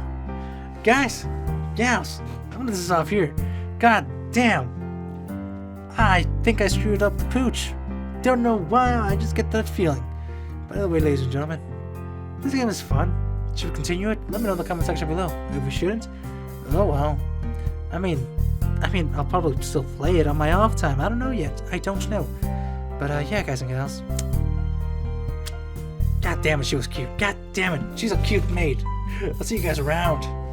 Guys, gals, I'm gonna this off here. God damn. I think I screwed up the pooch. Don't know why, I just get that feeling. By the way, ladies and gentlemen, this game is fun. Should we continue it? Let me know in the comment section below. If we shouldn't, oh well. I mean, I'll probably still play it on my off time. I don't know yet. I don't know. But yeah, guys and gals. God damn it, she was cute. God damn it, she's a cute maid. I'll see you guys around.